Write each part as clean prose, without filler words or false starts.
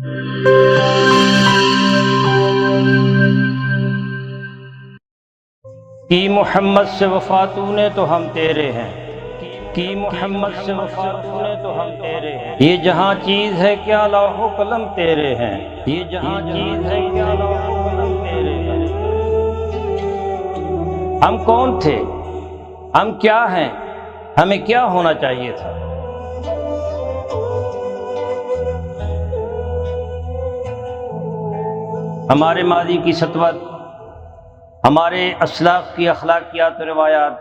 کی محمد سے وفا تو نے تو ہم تیرے ہیں، کی محمد سے وفا تو نے تو ہم تیرے ہیں، یہ جہاں چیز ہے کیا لوح و قلم تیرے ہیں، یہ جہاں چیز ہے کیا لوح و قلم تیرے ہیں۔ ہم کون تھے، ہم کیا ہیں، ہمیں کیا ہونا چاہیے تھا؟ ہمارے ماضی کی سطوت، ہمارے اسلاف کی اخلاقیات و روایات،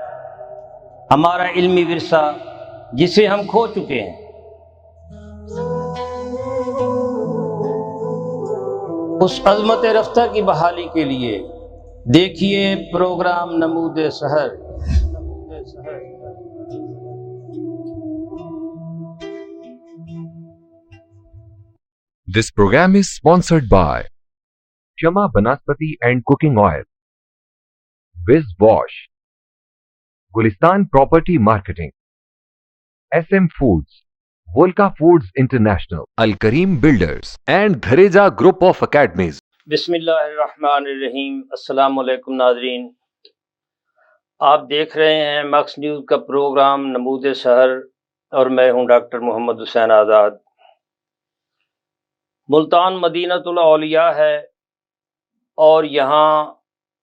ہمارا علمی ورثہ جسے ہم کھو چکے ہیں، اس عظمت رفتہ کی بحالی کے لیے دیکھیے پروگرام نمود سحر۔ This program is sponsored by Shama Banaspati and Cooking Oil, Wiz Wash, Gulistan Property Marketing, SM Foods, Volca Foods International, Al Kareem Builders, and Dhareja Group of Academies. بسم اللہ الرحمن الرحیم۔ السلام علیکم ناظرین، آپ دیکھ رہے ہیں مکس نیوز کا پروگرام نمود سحر اور میں ہوں ڈاکٹر محمد حسین آزاد۔ ملتان مدینۃ الاولیاء ہے اور یہاں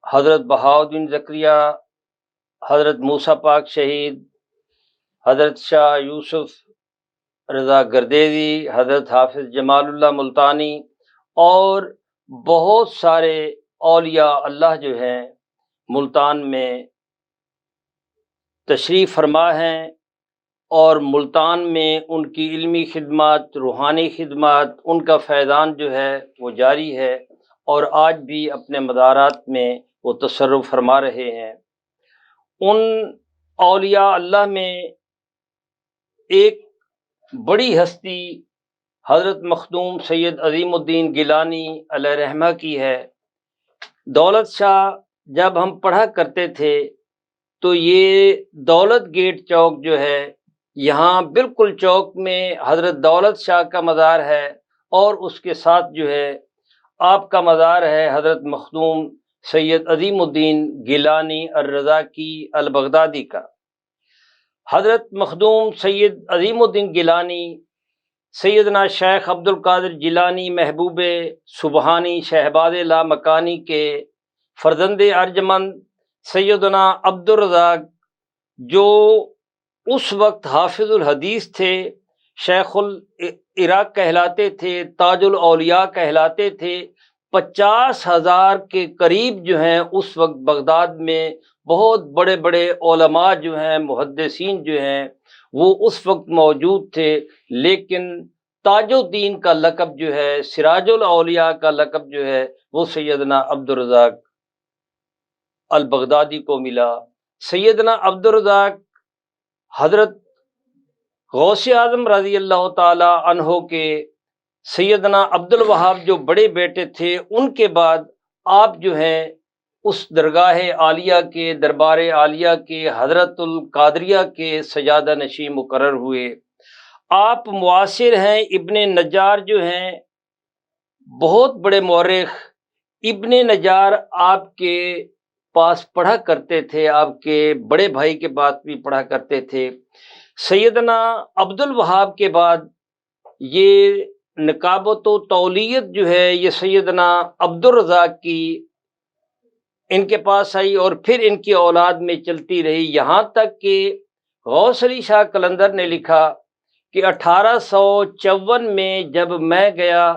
حضرت بہاؤالدین زکریا، حضرت موسیٰ پاک شہید، حضرت شاہ یوسف رضا گردیزی، حضرت حافظ جمال اللہ ملتانی اور بہت سارے اولیاء اللہ جو ہیں ملتان میں تشریف فرما ہیں، اور ملتان میں ان کی علمی خدمات، روحانی خدمات، ان کا فیضان جو ہے وہ جاری ہے، اور آج بھی اپنے مزارات میں وہ تصرف فرما رہے ہیں۔ ان اولیاء اللہ میں ایک بڑی ہستی حضرت مخدوم سید عظیم الدین گیلانی علیہ رحمہ کی ہے۔ دولت شاہ جب ہم پڑھا کرتے تھے تو یہ دولت گیٹ چوک جو ہے، یہاں بالکل چوک میں حضرت دولت شاہ کا مزار ہے، اور اس کے ساتھ جو ہے آپ کا مزار ہے حضرت مخدوم سید عظیم الدین گیلانی الرضاکی البغدادی کا۔ حضرت مخدوم سید عظیم الدین گیلانی سیدنا شیخ عبد القادر جیلانی محبوب سبحانی شہباز لامکانی کے فرزند ارجمند سیدنا عبد الرزاق، جو اس وقت حافظ الحدیث تھے، شیخ العراق کہلاتے تھے، تاج الاولیاء کہلاتے تھے، 50,000 کے قریب جو ہیں اس وقت بغداد میں بہت بڑے بڑے علماء جو ہیں، محدثین جو ہیں، وہ اس وقت موجود تھے، لیکن تاج الدین کا لقب جو ہے، سراج الاولیاء کا لقب جو ہے، وہ سیدنا عبد الرزاق البغدادی کو ملا۔ سیدنا عبد الرزاق حضرت غوث اعظم رضی اللہ تعالی عنہ کے سیدنا عبد الوہاب جو بڑے بیٹے تھے، ان کے بعد آپ جو ہیں اس درگاہ عالیہ کے، دربار عالیہ کے، حضرت القادریہ کے سجادہ نشین مقرر ہوئے۔ آپ معاصر ہیں ابن نجار جو ہیں، بہت بڑے مورخ، ابن نجار آپ کے پاس پڑھا کرتے تھے، آپ کے بڑے بھائی کے پاس بھی پڑھا کرتے تھے۔ سیدنا عبد الوہاب کے بعد یہ نقابت و تولیت جو ہے یہ سیدنا عبد الرزاق کی ان کے پاس آئی، اور پھر ان کی اولاد میں چلتی رہی، یہاں تک کہ غوث علی شاہ قلندر نے لکھا کہ 1854 میں جب میں گیا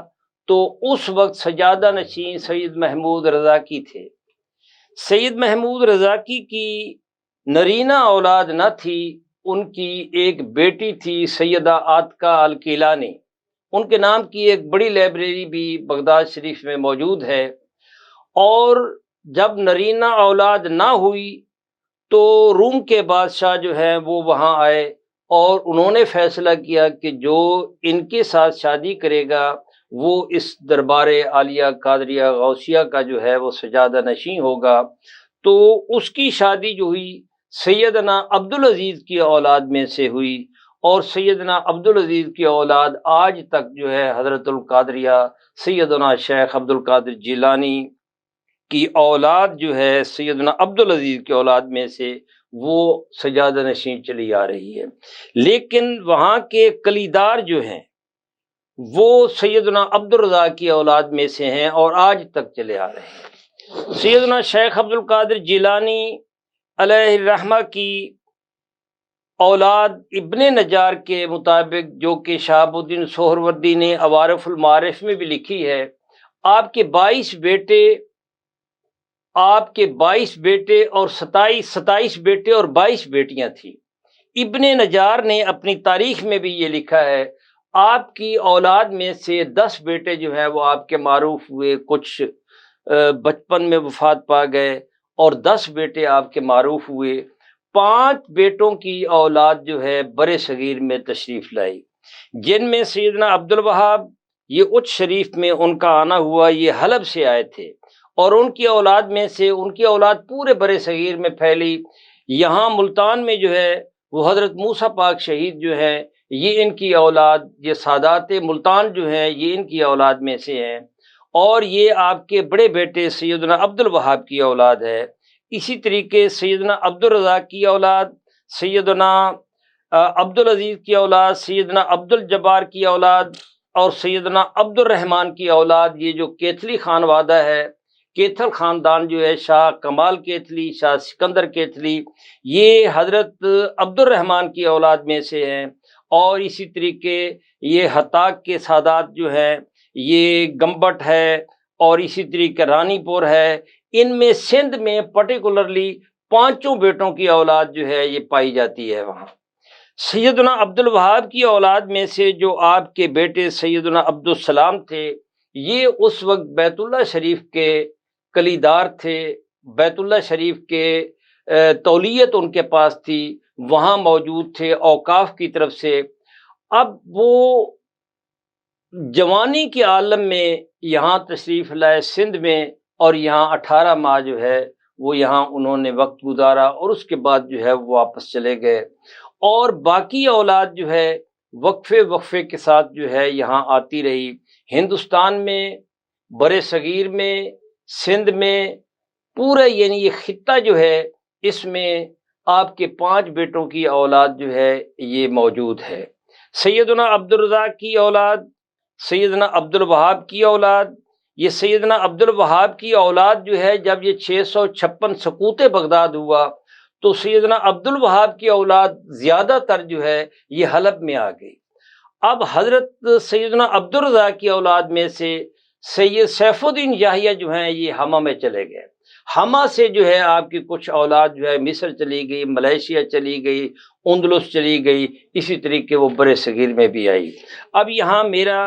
تو اس وقت سجادہ نشین سید محمود رضاکی تھے۔ سید محمود رضاکی کی نرینہ اولاد نہ تھی، ان کی ایک بیٹی تھی سیدہ عاتقہ الکیلانی، ان کے نام کی ایک بڑی لائبریری بھی بغداد شریف میں موجود ہے۔ اور جب نرینہ اولاد نہ ہوئی تو روم کے بادشاہ جو ہیں وہ وہاں آئے، اور انہوں نے فیصلہ کیا کہ جو ان کے ساتھ شادی کرے گا وہ اس دربار عالیہ قادریہ غوثیہ کا جو ہے وہ سجادہ نشین ہوگا۔ تو اس کی شادی جو ہوئی سیدنا عبدالعزیز کی اولاد میں سے ہوئی، اور سیدنا عبدالعزیز کی اولاد آج تک جو ہے حضرت القادریہ سیدنا شیخ عبد القادر جیلانی کی اولاد جو ہے سیدنا عبدالعزیز کی اولاد میں سے وہ سجادہ نشین چلی آ رہی ہے، لیکن وہاں کے کلیدار جو ہیں وہ سیدنا عبدالرضا کی اولاد میں سے ہیں اور آج تک چلے آ رہے ہیں۔ سیدنا شیخ عبد القادر جیلانی علیہ الرحمہ کی اولاد ابن نجار کے مطابق، جو کہ شہاب الدین سہروردی نے عوارف المعارف میں بھی لکھی ہے، آپ کے 22 بیٹے اور 27 بیٹے اور 22 بیٹیاں تھیں۔ ابن نجار نے اپنی تاریخ میں بھی یہ لکھا ہے، آپ کی اولاد میں سے 10 بیٹے جو ہیں وہ آپ کے معروف ہوئے، کچھ بچپن میں وفات پا گئے، اور 10 بیٹے آپ کے معروف ہوئے۔ 5 بیٹوں کی اولاد جو ہے برے صغیر میں تشریف لائی، جن میں سیدنا عبدالوہاب، یہ اچ شریف میں ان کا آنا ہوا، یہ حلب سے آئے تھے، اور ان کی اولاد میں سے ان کی اولاد پورے برے صغیر میں پھیلی۔ یہاں ملتان میں جو ہے وہ حضرت موسیٰ پاک شہید جو ہے، یہ ان کی اولاد، یہ سادات ملتان جو ہیں یہ ان کی اولاد میں سے ہیں، اور یہ آپ کے بڑے بیٹے سیدنا عبدالوہاب کی اولاد ہے۔ اسی طریقے سیدنا عبدالرضا کی اولاد، سیدنا عبدالعزیز کی اولاد، سیدنا عبدالجبار کی اولاد اور سیدنا عبدالرحمن کی اولاد، یہ جو کیتھلی خانوادہ ہے، کیتھل خاندان جو ہے، شاہ کمال کیتھلی، شاہ سکندر کیتھلی، یہ حضرت عبدالرحمن کی اولاد میں سے ہیں۔ اور اسی طریقے یہ ہتاک کے سادات جو ہیں، یہ گمبٹ ہے، اور اسی طریقے رانی پور ہے۔ ان میں سندھ میں پرٹیکولرلی 5 بیٹوں کی اولاد جو ہے یہ پائی جاتی ہے وہاں۔ سیدنا عبدالوہاب کی اولاد میں سے جو آپ کے بیٹے سیدنا عبدالسلام تھے، یہ اس وقت بیت اللہ شریف کے کلیدار تھے، بیت اللہ شریف کے تولیت ان کے پاس تھی، وہاں موجود تھے اوقاف کی طرف سے۔ اب وہ جوانی کے عالم میں یہاں تشریف لائے سندھ میں، اور یہاں 18 ماہ جو ہے وہ یہاں انہوں نے وقت گزارا، اور اس کے بعد جو ہے وہ واپس چلے گئے، اور باقی اولاد جو ہے وقفے کے ساتھ جو ہے یہاں آتی رہی۔ ہندوستان میں، برے صغیر میں، سندھ میں، پورا یعنی یہ خطہ جو ہے، اس میں آپ کے 5 بیٹوں کی اولاد جو ہے یہ موجود ہے۔ سیدنا عبدالرضا کی اولاد، سیدنا عبدالوہاب کی اولاد، یہ سیدنا عبدالوہاب کی اولاد جو ہے جب یہ 656 سقوط بغداد ہوا تو سیدنا عبدالوہاب کی اولاد زیادہ تر جو ہے یہ حلب میں آ گئی۔ اب حضرت سیدنا عبدالرضا کی اولاد میں سے سید سیف الدین یحییٰ جو ہیں یہ ہمہ میں چلے گئے۔ ہمہ سے جو ہے آپ کی کچھ اولاد جو ہے مصر چلی گئی، ملائیشیا چلی گئی، اندلس چلی گئی، اسی طریقے وہ برے صغیر میں بھی آئی۔ اب یہاں میرا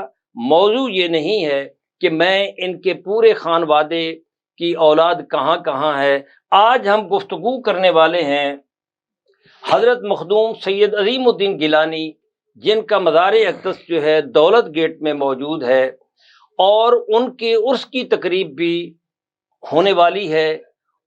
موضوع یہ نہیں ہے کہ میں ان کے پورے خانوادے کی اولاد کہاں کہاں ہے۔ آج ہم گفتگو کرنے والے ہیں حضرت مخدوم سید عظیم الدین گیلانی، جن کا مزار اقدس جو ہے دولت گیٹ میں موجود ہے، اور ان کے عرس کی تقریب بھی ہونے والی ہے،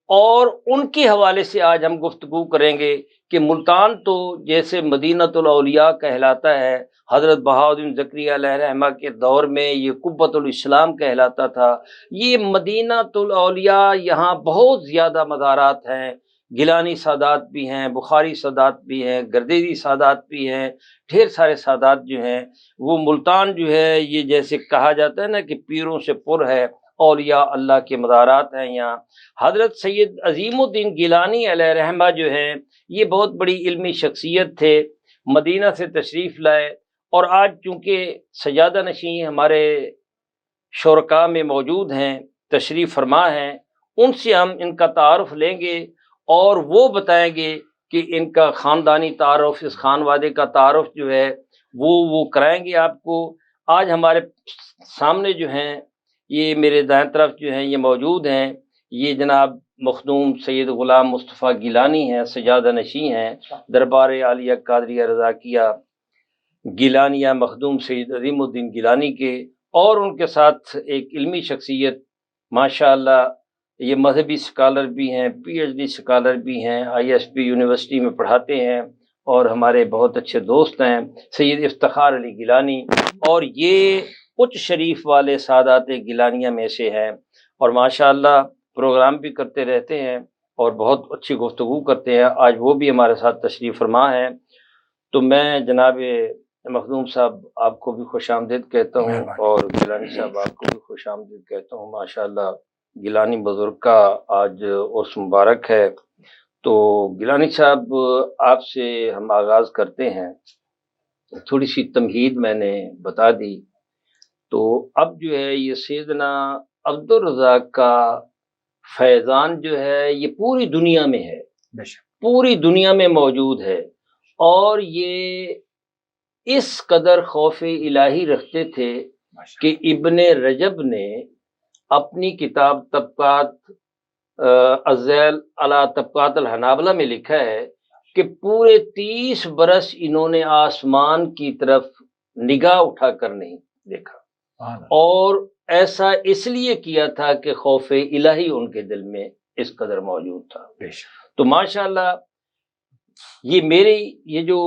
اور ان کے حوالے سے آج ہم گفتگو کریں گے کہ ملتان تو جیسے مدینۃ الاولیاء کہلاتا ہے، حضرت بہاؤالدین زکریا علیہ رحمہ کے دور میں یہ قبۃ الاسلام کہلاتا تھا، یہ مدینۃ الاولیاء یہاں بہت زیادہ مزارات ہیں، گیلانی سادات بھی ہیں، بخاری سادات بھی ہیں، گردیزی سادات بھی ہیں، ڈھیر سارے سادات جو ہیں وہ ملتان جو ہے یہ جیسے کہا جاتا ہے نا کہ پیروں سے پر ہے، اولیاء اللہ کے مزارات ہیں یہاں۔ حضرت سید عظیم الدین گیلانی علیہ رحمہ جو ہیں یہ بہت بڑی علمی شخصیت تھے، مدینہ سے تشریف لائے، اور آج چونکہ سجادہ نشین ہمارے شرکاء میں موجود ہیں، تشریف فرما ہیں، ان سے ہم ان کا تعارف لیں گے اور وہ بتائیں گے کہ ان کا خاندانی تعارف، اس خانوادے کا تعارف جو ہے وہ کرائیں گے آپ کو۔ آج ہمارے سامنے جو ہیں یہ میرے دائیں طرف جو ہیں یہ موجود ہیں، یہ جناب مخدوم سید غلام مصطفیٰ گیلانی ہیں، سجادہ نشین ہیں، دربار عالیہ قادریہ رضاکیہ گیلانیہ مخدوم سید عظیم الدین گیلانی کے، اور ان کے ساتھ ایک علمی شخصیت ماشاءاللہ، یہ مذہبی سکالر بھی ہیں، پی ایچ ڈی سکالر بھی ہیں، آئی ایس پی یونیورسٹی میں پڑھاتے ہیں، اور ہمارے بہت اچھے دوست ہیں سید افتخار علی گیلانی، اور یہ کچھ شریف والے سادات گیلانیہ میں سے ہیں، اور ماشاءاللہ پروگرام بھی کرتے رہتے ہیں اور بہت اچھی گفتگو کرتے ہیں۔ آج وہ بھی ہمارے ساتھ تشریف فرما ہیں، تو میں جناب مخدوم صاحب آپ کو بھی خوش آمدید کہتا ہوں، اور گیلانی صاحب آپ کو بھی خوش آمدید کہتا ہوں۔ ماشاءاللہ گیلانی بزرگ کا آج عرس مبارک ہے، تو گیلانی صاحب آپ سے ہم آغاز کرتے ہیں۔ تھوڑی سی تمہید میں نے بتا دی، تو اب جو ہے یہ سیدنا عبدالرزاق کا فیضان جو ہے یہ پوری دنیا میں ہے، پوری دنیا میں موجود ہے، اور یہ اس قدر خوف الہی رکھتے تھے کہ ابن رجب نے اپنی کتاب طبقات الذیل علی طبقات الحنابلہ میں لکھا ہے کہ پورے 30 برس انہوں نے آسمان کی طرف نگاہ اٹھا کر نہیں دیکھا، اور ایسا اس لیے کیا تھا کہ خوف الہی ان کے دل میں اس قدر موجود تھا۔ تو ماشاءاللہ یہ جو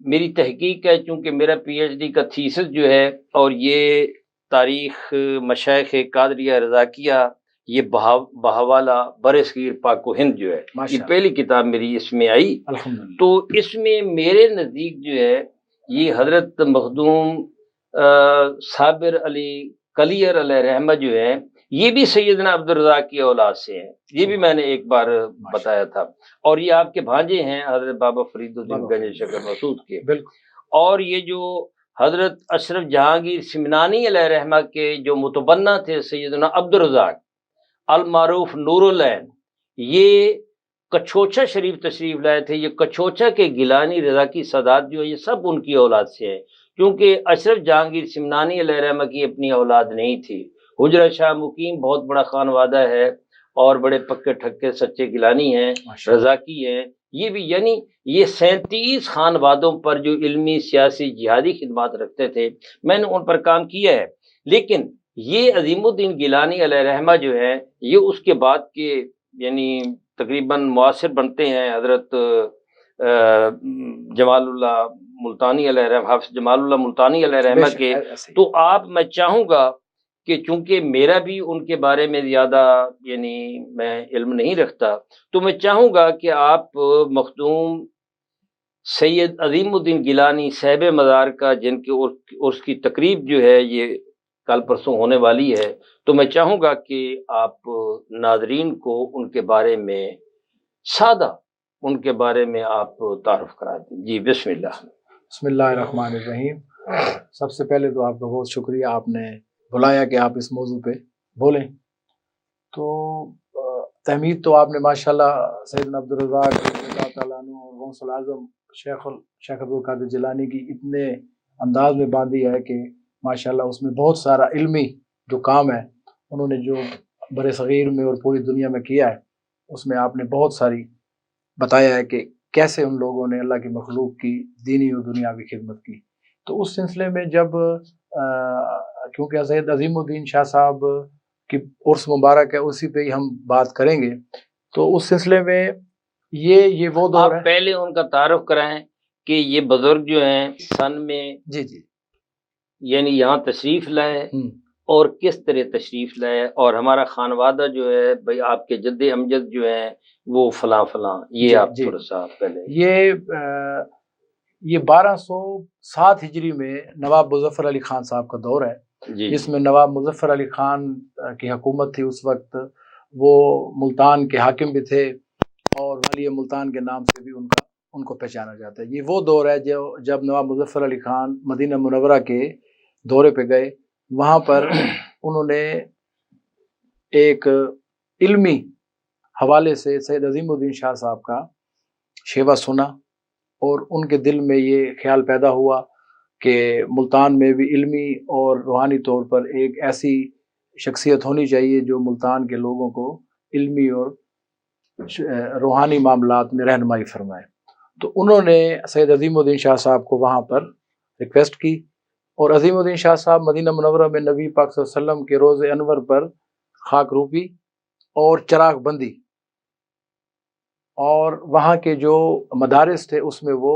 میری تحقیق ہے، چونکہ میرا پی ایچ ڈی کا تھیسس جو ہے، اور یہ تاریخ مشائخ قادریہ رضاکیہ، یہ بحوالہ بر صغیر پاک و ہند جو ہے، یہ پہلی کتاب میری اس میں آئی۔ تو اس میں میرے نزدیک جو ہے یہ حضرت مخدوم صابر علی کلیر علیہ رحمہ جو ہے، یہ بھی سیدنا عبدالرزاق کی اولاد سے ہیں، یہ بھی میں نے ایک بار بتایا تھا، اور یہ آپ کے بھانجے ہیں حضرت بابا فرید الدین گنج شکر مسعود کے۔ اور یہ جو حضرت اشرف جہانگیر سمنانی علیہ رحمہ کے جو متبنہ تھے سیدنا عبدالرزاق المعروف نور العین، یہ کچھوچا شریف تشریف لائے تھے۔ یہ کچھوچا کے گیلانی رضا کی سادات جو ہے یہ سب ان کی اولاد سے ہیں، کیونکہ اشرف جہانگیر سمنانی علیہ رحمہ کی اپنی اولاد نہیں تھی۔ حجرہ شاہ مقیم بہت بڑا خانوادہ ہے، اور بڑے پکے ٹھکے سچے گیلانی ہیں، رضاکی ہیں، یہ بھی، یعنی یہ 37 خانوادوں پر جو علمی سیاسی جہادی خدمات رکھتے تھے، میں نے ان پر کام کیا ہے۔ لیکن یہ عظیم الدین گیلانی علیہ رحمہ جو ہے یہ اس کے بعد کے یعنی تقریباً معاصر بنتے ہیں حضرت جمال اللہ ملتانی علیہ رحمہ، حافظ جمال اللہ ملتانی علیہ رحمہ کے۔ تو میں چاہوں گا کہ چونکہ میرا بھی ان کے بارے میں زیادہ یعنی میں علم نہیں رکھتا، تو میں چاہوں گا کہ آپ مخدوم سید عظیم الدین گیلانی صاحب مزار کا، جن کے عرس کی تقریب جو ہے یہ کل پرسوں ہونے والی ہے، تو میں چاہوں گا کہ آپ ناظرین کو ان کے بارے میں سادہ ان کے بارے میں آپ تعارف کرا دیں۔ جی بسم اللہ۔ بسم اللہ الرحمن الرحیم۔ سب سے پہلے تو آپ کا بہت شکریہ، آپ نے بلایا کہ آپ اس موضوع پہ بولیں۔ تو تحمید تو آپ نے ماشاءاللہ سیدنا عبدالرزاق اللہ تعالیٰ عنہ اور غوث العظم شیخ عبدالقادر جیلانی کی اتنے انداز میں باندھی ہے کہ ماشاءاللہ اس میں بہت سارا علمی جو کام ہے انہوں نے جو بر صغیر میں اور پوری دنیا میں کیا ہے، اس میں آپ نے بہت ساری بتایا ہے کہ کیسے ان لوگوں نے اللہ کی مخلوق کی دینی اور دنیاوی خدمت کی۔ تو اس سلسلے میں جب کیونکہ سید عظیم الدین شاہ صاحب کی عرس مبارک ہے، اسی پہ ہی ہم بات کریں گے، تو اس سلسلے میں یہ وہ دور ہے۔ آپ پہلے ان کا تعارف کرائیں کہ یہ بزرگ جو ہیں سن میں جی یعنی یہاں تشریف لائے اور کس طرح تشریف لائے، اور ہمارا خانوادہ جو ہے بھئی آپ کے جد امجد جو ہیں وہ فلاں فلاں، یہ آپ تھوڑا سا پہلے۔ یہ 1207 ہجری میں نواب مظفر علی خان صاحب کا دور ہے، جس میں نواب مظفر علی خان کی حکومت تھی اس وقت، وہ ملتان کے حاکم بھی تھے اور ولی ملتان کے نام سے بھی ان کو پہچانا جاتا ہے۔ یہ وہ دور ہے جب نواب مظفر علی خان مدینہ منورہ کے دورے پہ گئے، وہاں پر انہوں نے ایک علمی حوالے سے سید عظیم الدین شاہ صاحب کا شیوا سنا، اور ان کے دل میں یہ خیال پیدا ہوا کہ ملتان میں بھی علمی اور روحانی طور پر ایک ایسی شخصیت ہونی چاہیے جو ملتان کے لوگوں کو علمی اور روحانی معاملات میں رہنمائی فرمائے۔ تو انہوں نے سید عظیم الدین شاہ صاحب کو وہاں پر ریکویسٹ کی، اور عظیم الدین شاہ صاحب مدینہ منورہ میں نبی پاک صلی اللہ علیہ وسلم کے روز انور پر خاک روپی اور چراغ بندی، اور وہاں کے جو مدارس تھے اس میں وہ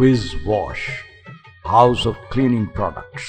Wiz Wash, House of Cleaning Products.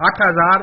8000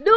2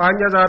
5000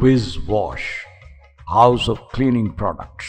Wiz Wash, House of Cleaning Products.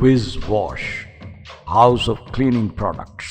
Wiz Wash, House of Cleaning Products.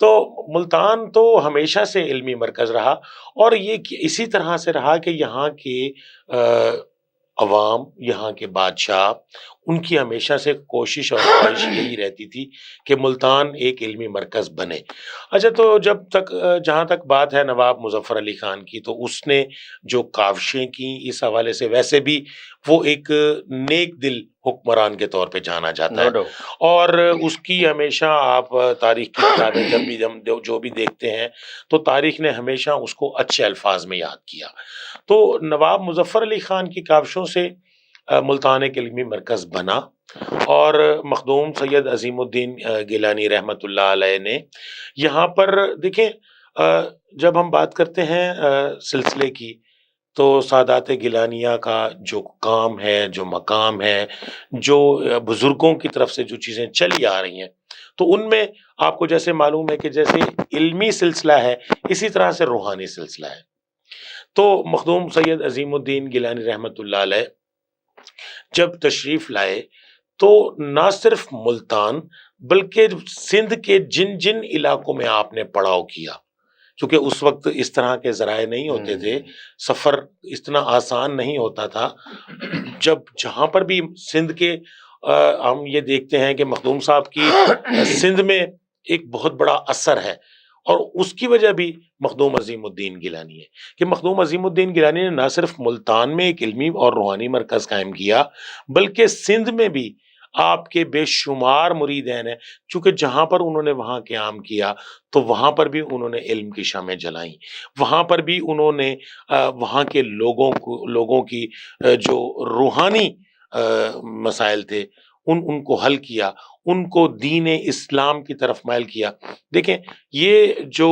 تو ملتان تو ہمیشہ سے علمی مرکز رہا، اور یہ اسی طرح سے رہا کہ یہاں کے عوام، یہاں کے بادشاہ، ان کی ہمیشہ سے کوشش اور خواہش یہی رہتی تھی کہ ملتان ایک علمی مرکز بنے۔ اچھا، تو جہاں تک بات ہے نواب مظفر علی خان کی، تو اس نے جو کاوشیں کی اس حوالے سے، ویسے بھی وہ ایک نیک دل حکمران کے طور پہ جانا جاتا ہے، اور اس کی ہمیشہ آپ تاریخ کی کتابیں جب بھی ہم جو بھی دیکھتے ہیں تو تاریخ نے ہمیشہ اس کو اچھے الفاظ میں یاد کیا۔ تو نواب مظفر علی خان کی کاوشوں سے ملتان ایک علمی مرکز بنا، اور مخدوم سید عظیم الدین گیلانی رحمۃ اللہ علیہ نے یہاں پر دیکھیں، جب ہم بات کرتے ہیں سلسلے کی، تو سادات گیلانیہ کا جو کام ہے، جو مقام ہے، جو بزرگوں کی طرف سے جو چیزیں چلی آ رہی ہیں، تو ان میں آپ کو جیسے معلوم ہے کہ جیسے علمی سلسلہ ہے، اسی طرح سے روحانی سلسلہ ہے۔ تو مخدوم سید عظیم الدین گیلانی رحمۃ اللہ علیہ جب تشریف لائے تو نہ صرف ملتان بلکہ سندھ کے جن جن علاقوں میں آپ نے پڑاؤ کیا، کیونکہ اس وقت اس طرح کے ذرائع نہیں ہوتے تھے، سفر اتنا آسان نہیں ہوتا تھا، جہاں پر بھی سندھ کے ہم یہ دیکھتے ہیں کہ مخدوم صاحب کی سندھ میں ایک بہت بڑا اثر ہے، اور اس کی وجہ بھی مخدوم عظیم الدین گیلانی ہے کہ مخدوم عظیم الدین گیلانی نے نہ صرف ملتان میں ایک علمی اور روحانی مرکز قائم کیا، بلکہ سندھ میں بھی آپ کے بے شمار مریدین ہیں، چونکہ جہاں پر انہوں نے وہاں قیام کیا تو وہاں پر بھی انہوں نے علم کی شمعیں جلائیں، وہاں پر بھی انہوں نے وہاں کے لوگوں کی جو روحانی مسائل تھے ان کو حل کیا، ان کو دین اسلام کی طرف مائل کیا۔ دیکھیں، یہ جو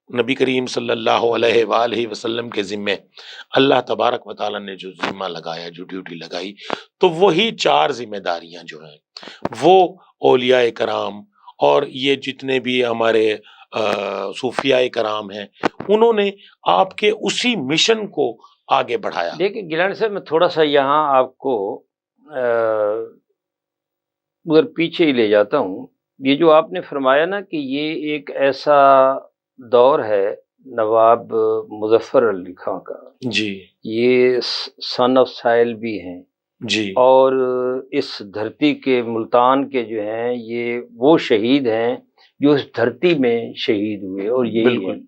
نبی کریم صلی اللہ علیہ وآلہ وسلم کے ذمے اللہ تبارک و تعالیٰ نے جو ذمہ لگایا، جو ڈیوٹی لگائی، تو وہی 4 ذمہ داریاں جو ہیں وہ اولیاء کرام اور یہ جتنے بھی ہمارے صوفیاء کرام ہیں، انہوں نے آپ کے اسی مشن کو آگے بڑھایا۔ دیکھیں گیلانی صاحب، میں تھوڑا سا یہاں آپ کو اگر پیچھے ہی لے جاتا ہوں۔ یہ جو آپ نے فرمایا نا کہ یہ ایک ایسا دور ہے نواب مظفر علی خان کا، جی، یہ سن آف سائل بھی ہیں جی، اور اس دھرتی کے ملتان کے جو ہیں یہ وہ شہید ہیں جو اس دھرتی میں شہید ہوئے، اور یہی ہیں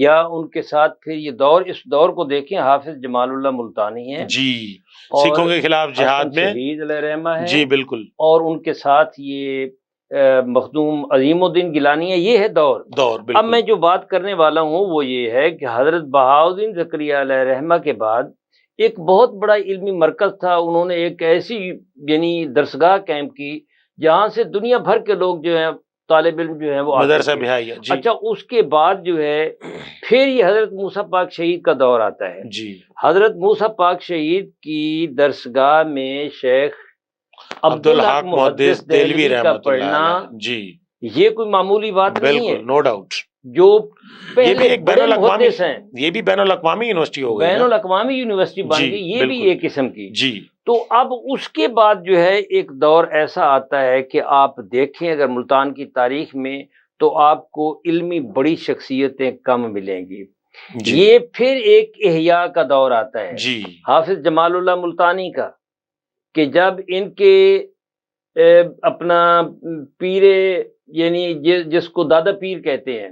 یا ان کے ساتھ پھر یہ دور، اس دور کو دیکھیں، حافظ جمال اللہ ملتانی ہیں جی، سکھوں کے خلاف جہاد میں شہید علیہ رحمہ ہے، جی بالکل، اور ان کے ساتھ یہ مخدوم عظیم الدین گیلانی ہے، یہ ہے دور بالکل۔ اب میں جو بات کرنے والا ہوں وہ یہ ہے کہ حضرت بہاؤالدین زکریہ علیہ رحمہ کے بعد ایک بہت بڑا علمی مرکز تھا، انہوں نے ایک ایسی یعنی درسگاہ قائم کی جہاں سے دنیا بھر کے لوگ جو ہیں طالب علم جو ہیں وہ مدرسہ بہائیہ، جی۔ اچھا، اس کے بعد جو ہے پھر یہ حضرت موسیٰ پاک شہید کا دور آتا ہے، جی۔ حضرت موسیٰ پاک شہید کی درسگاہ میں شیخ عبدالحق محدث دہلوی کا پڑھنا، جی، یہ کوئی معمولی بات نہیں ہے، بالکل، نو ڈاؤٹ۔ جو یہ بھی ایک بین الاقوامی ہیں، یہ بھی بین الاقوامی یونیورسٹی ہو گئی، بین الاقوامی یونیورسٹی بن گئی، یہ بھی ایک قسم کی، جی۔ تو اب اس کے بعد جو ہے ایک دور ایسا آتا ہے کہ آپ دیکھیں اگر ملتان کی تاریخ میں تو آپ کو علمی بڑی شخصیتیں کم ملیں گی، یہ پھر ایک احیاء کا دور آتا ہے، جی، حافظ جمال اللہ ملتانی کا، کہ جب ان کے اپنا پیر یعنی جس کو دادا پیر کہتے ہیں،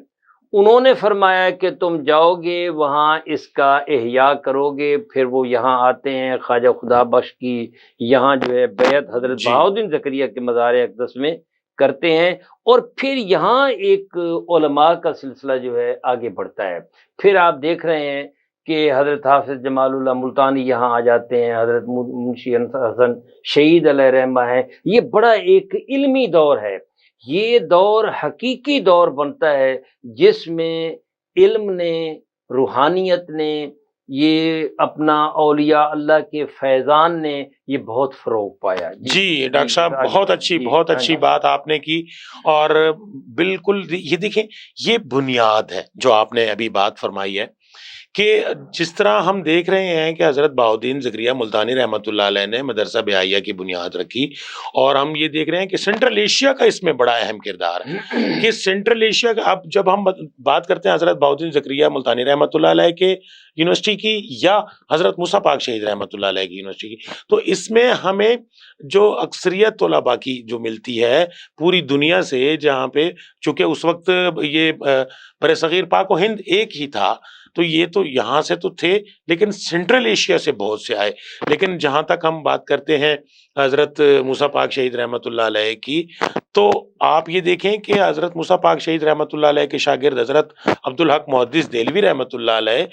انہوں نے فرمایا کہ تم جاؤ گے وہاں اس کا احیاء کرو گے، پھر وہ یہاں آتے ہیں خواجہ خدا بخش کی یہاں جو ہے بیعت حضرت بہاؤالدین زکریہ کے مزار اقدس میں کرتے ہیں، اور پھر یہاں ایک علماء کا سلسلہ جو ہے آگے بڑھتا ہے۔ پھر آپ دیکھ رہے ہیں کہ حضرت حافظ جمال اللہ ملتانی یہاں آ جاتے ہیں، حضرت منشی حسن شہید علیہ رحمہ ہیں، یہ بڑا ایک علمی دور ہے، یہ دور حقیقی دور بنتا ہے جس میں علم نے، روحانیت نے، یہ اپنا اولیاء اللہ کے فیضان نے یہ بہت فروغ پایا۔ جی ڈاکٹر صاحب، بہت اچھی بات آپ نے کی، اور بالکل یہ دیکھیں، یہ بنیاد ہے جو آپ نے ابھی بات فرمائی ہے کہ جس طرح ہم دیکھ رہے ہیں کہ حضرت بہاؤالدین زکریا ملتانی رحمۃ اللہ علیہ نے مدرسہ بہائیہ کی بنیاد رکھی، اور ہم یہ دیکھ رہے ہیں کہ سینٹرل ایشیا کا اس میں بڑا اہم کردار ہے کہ سینٹرل ایشیا کا، اب جب ہم بات کرتے ہیں حضرت بہاؤالدین زکریا ملتانی رحمۃ اللہ علیہ کے یونیورسٹی کی یا حضرت موسیٰ پاک شہید رحمۃ اللہ علیہ کی یونیورسٹی کی، تو اس میں ہمیں جو اکثریت طلباء کی جو ملتی ہے پوری دنیا سے، جہاں پہ چونکہ اس وقت یہ بر صغیر پاک و ہند ایک ہی تھا، تو یہ تو یہاں سے تو تھے لیکن سینٹرل ایشیا سے بہت سے آئے. لیکن جہاں تک ہم بات کرتے ہیں حضرت موسیٰ پاک شہید رحمۃ اللہ علیہ کی، تو آپ یہ دیکھیں کہ حضرت موسیٰ پاک شہید رحمۃ اللہ علیہ کے شاگرد حضرت عبدالحق محدث دہلوی رحمۃ اللہ علیہ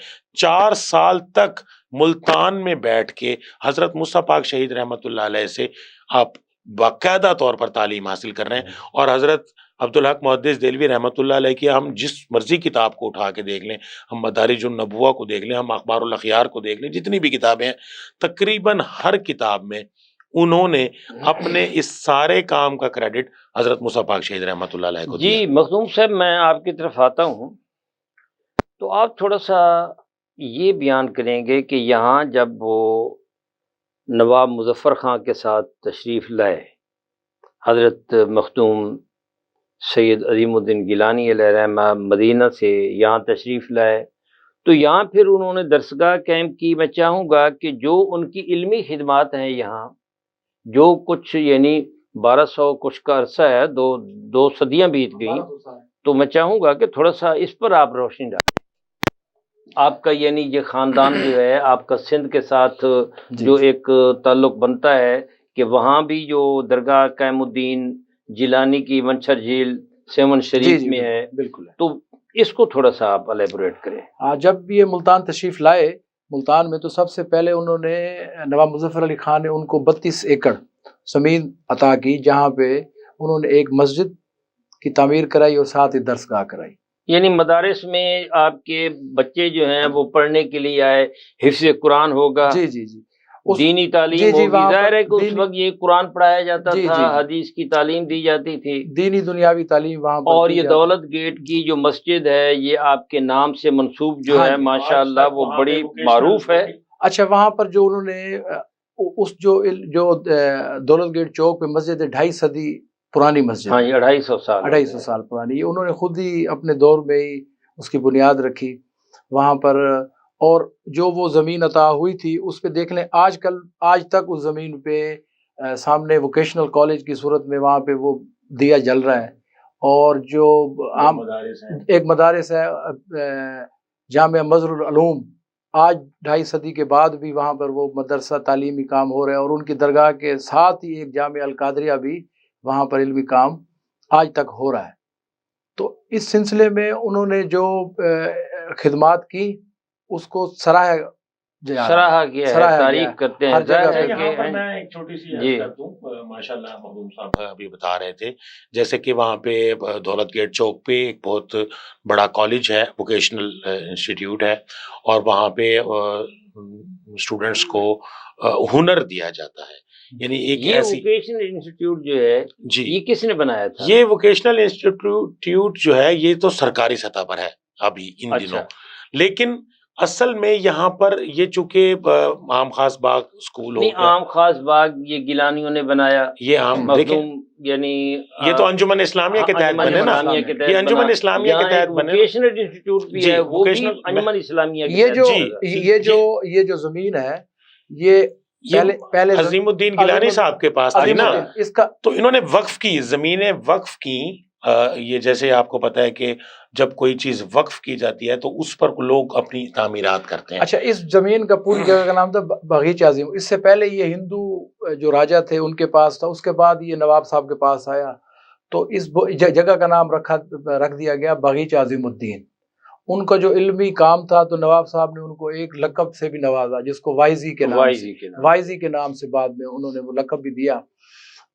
4 سال تک ملتان میں بیٹھ کے حضرت موسیٰ پاک شہید رحمۃ اللہ علیہ سے آپ باقاعدہ طور پر تعلیم حاصل کر رہے ہیں. اور حضرت عبدالحق محدث دہلوی رحمۃ اللہ علیہ کی ہم جس مرضی کتاب کو اٹھا کے دیکھ لیں، ہم مدارج النبوہ کو دیکھ لیں، ہم اخبار الاخیار کو دیکھ لیں، جتنی بھی کتابیں ہیں، تقریباً ہر کتاب میں انہوں نے اپنے اس سارے کام کا کریڈٹ حضرت موسیٰ پاک شہید رحمۃ اللہ علیہ کو دیا. جی مخدوم صاحب، میں آپ کی طرف آتا ہوں تو آپ تھوڑا سا یہ بیان کریں گے کہ یہاں جب وہ نواب مظفر خان کے ساتھ تشریف لائے، حضرت مخدوم سید عظیم الدین گیلانی علیہ رحمہ مدینہ سے یہاں تشریف لائے، تو یہاں پھر انہوں نے درسگاہ قائم کی. میں چاہوں گا کہ جو ان کی علمی خدمات ہیں یہاں، جو کچھ یعنی 1200 کچھ کا عرصہ ہے، دو صدیاں بیت گئیں، تو میں چاہوں گا کہ تھوڑا سا اس پر آپ روشنی ڈالیں. آپ کا یعنی یہ خاندان جو ہے آپ کا سندھ کے ساتھ جو ایک تعلق بنتا ہے کہ وہاں بھی جو درگاہ قائم الدین جیلانی کی منچھر جھیل سیون شریف میں ہے، بالکل، تو اس کو تھوڑا سا آپ الیبوریٹ کریں. جب یہ ملتان تشریف لائے، ملتان میں تو سب سے پہلے انہوں نے نواب مظفر علی خان نے ان کو 32 ایکڑ زمین عطا کی، جہاں پہ انہوں نے ایک مسجد کی تعمیر کرائی اور ساتھ ہی درسگاہ کرائی. یعنی مدارس میں آپ کے بچے جو ہیں وہ پڑھنے کے لیے آئے، حفظ قرآن ہوگا، جی جی جی، دینی تعلیم ہوگی. ظاہر ہے کہ اس وقت یہ قرآن پڑھایا جاتا تھا، حدیث کی تعلیم دی جاتی تھی، دینی دنیاوی تعلیم وہاں پر. اور یہ دولت گیٹ کی جو مسجد ہے یہ آپ کے نام سے منسوب جو ہے ماشاءاللہ وہ بڑی معروف ہے. اچھا، وہاں پر جو انہوں نے اس جو دولت گیٹ چوک پہ مسجد ہے 2.5 صدی پرانی مسجد، ہاں، یہ 250 سال پرانی، یہ انہوں نے خود ہی اپنے دور میں ہی اس کی بنیاد رکھی وہاں پر. اور جو وہ زمین عطا ہوئی تھی اس پہ دیکھ لیں، آج تک اس زمین پہ سامنے ووکیشنل کالج کی صورت میں وہاں پہ وہ دیا جل رہا ہے. اور جو عام ایک مدارس ہے جامعہ مظہر العلوم، آج 2.5 صدی کے بعد بھی وہاں پر وہ مدرسہ تعلیمی کام ہو رہا ہے. اور ان کی درگاہ کے ساتھ ہی ایک جامعہ القادریہ بھی وہاں پر علمی کام آج تک ہو رہا ہے. تو اس سلسلے میں انہوں نے جو خدمات کی اس کو سراہا کیا ہے، تعریف کرتے ہیں. یہاں پر میں ایک چھوٹی سی عرض کر دوں، ماشاءاللہ مخدوم صاحب ابھی بتا رہے تھے جیسے کہ وہاں پہ دولت گیٹ چوک پہ ایک بہت بڑا کالج ہے، ووکیشنل انسٹیٹیوٹ ہے، اور وہاں پہ اسٹوڈنٹس کو ہنر دیا جاتا ہے. یعنی ایک ایسی ووکیشنل انسٹیٹیوٹ جو ہے جی، یہ کس نے بنایا تھا؟ یہ ووکیشنل انسٹیٹیوٹ جو ہے یہ تو سرکاری سطح پر ہے ابھی ان دنوں، لیکن اصل میں یہاں پر یہ چونکہ عام خاص باغ اسکول ہو گیا. عام خاص باغ یہ گیلانیوں نے بنایا، یہ عام دیکھیں، یعنی یہ تو انجمن اسلامیہ کے تحت بنے نا، یہ انجمن اسلامیہ کے تحت بنے. ووکیشنل انسٹیٹیوٹ بھی ہے، وہ بھی انجمن اسلامیہ کے تحت. یہ جو زمین ہے یہ پہلے عظیم الدین گیلانی صاحب کے پاس تھی نا، اس کا تو انہوں نے وقف کی، زمینیں وقف کی. یہ جیسے آپ کو پتا ہے کہ جب کوئی چیز وقف کی جاتی ہے تو اس پر لوگ اپنی تعمیرات کرتے ہیں. اچھا، اس زمین کا پوری جگہ کا نام تھا باغیچہ عظیم. اس سے پہلے یہ ہندو جو راجا تھے ان کے پاس تھا، اس کے بعد یہ نواب صاحب کے پاس آیا تو اس جگہ کا نام رکھ دیا گیا باغیچہ عظیم الدین. ان کا جو علمی کام تھا تو نواب صاحب نے ان کو ایک لقب سے بھی نوازا جس کو وائزی کے نام سے بعد میں انہوں نے وہ لقب بھی دیا.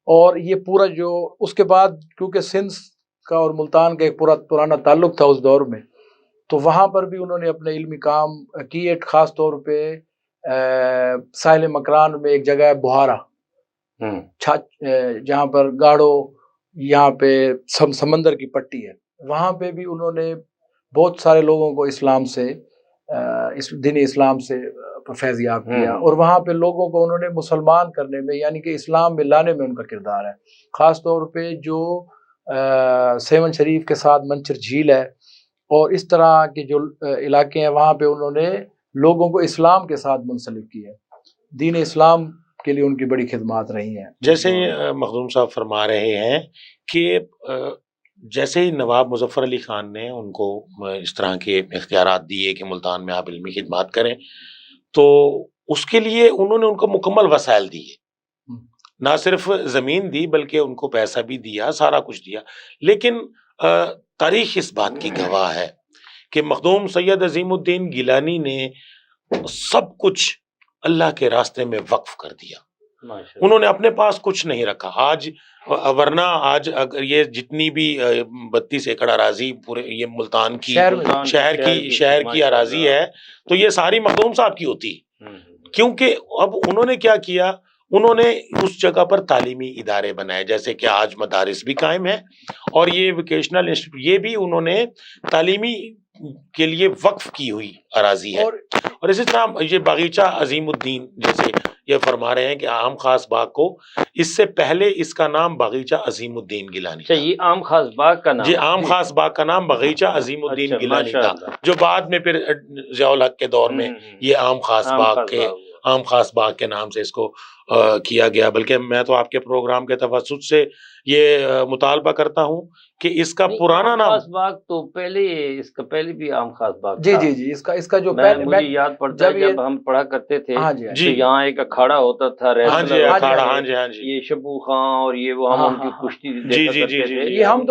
اور یہ پورا جو اس کے بعد کیونکہ سندھ کا اور ملتان کا ایک پرانا تعلق تھا اس دور میں، تو وہاں پر بھی انہوں نے اپنے علمی کام کیے. خاص طور پہ ساحل مکران میں ایک جگہ ہے بہارا، جہاں پر گاڑو، یہاں پہ سمندر کی پٹی ہے، وہاں پہ بھی انہوں نے بہت سارے لوگوں کو اسلام سے اس دین اسلام سے فیض یاب کیا، اور وہاں پہ لوگوں کو انہوں نے مسلمان کرنے میں یعنی کہ اسلام میں لانے میں ان کا کردار ہے. خاص طور پہ جو سیون شریف کے ساتھ منچر جھیل ہے اور اس طرح کے جو علاقے ہیں وہاں پہ انہوں نے لوگوں کو اسلام کے ساتھ منسلک کیا ہے. دین اسلام کے لیے ان کی بڑی خدمات رہی ہیں. جیسے مخدوم صاحب فرما رہے ہیں کہ جیسے ہی نواب مظفر علی خان نے ان کو اس طرح کے اختیارات دیے کہ ملتان میں آپ علمی خدمات کریں، تو اس کے لیے انہوں نے ان کو مکمل وسائل دیے، نہ صرف زمین دی بلکہ ان کو پیسہ بھی دیا، سارا کچھ دیا. لیکن تاریخ اس بات کی گواہ ہے کہ مخدوم سید عظیم الدین گیلانی نے سب کچھ اللہ کے راستے میں وقف کر دیا. انہوں نے اپنے پاس کچھ نہیں رکھا. آج ورنہ آج اگر یہ جتنی بھی 32 ایکڑ اراضی پورے یہ ملتان کی شہر کی اراضی ہے تو یہ ساری مخدوم صاحب کی ہوتی، کیونکہ اب انہوں نے کیا کیا، انہوں نے اس جگہ پر تعلیمی ادارے بنائے، جیسے کہ آج مدارس بھی قائم ہیں اور یہ ووکیشنل انسٹیٹیوٹ، یہ بھی انہوں نے تعلیمی کے لیے وقف کی ہوئی اراضی ہے. اور اسی طرح یہ باغیچہ عظیم الدین، جیسے یہ فرما رہے ہیں کہ عام خاص باغ کو اس سے پہلے اس کا نام باغیچہ عظیم الدین گیلانی، یہ عام خاص باغ کا نام، جی عام خاص باغ کا نام باغیچہ عظیم الدین گیلانی تھا، جو بعد میں پھر ضیاء الحق کے دور میں یہ عام خاص باغ کے نام سے اس کو کیا گیا. بلکہ میں تو آپ کے پروگرام کے توسط سے یہ مطالبہ کرتا ہوں کہ اس کا پرانا نام خاص باغ تو پہلے، اس کا پہلے بھی عام خاص باغ جی جی جی اس کا جو مجھے یاد پڑتا ہے جب ہم پڑھا کرتے تھے تو یہاں ایک اکھاڑا ہوتا تھا، یہ شبو خان اور یہ وہ ہم ان کی کشتی دیکھا کرتے تھے. یہ ہم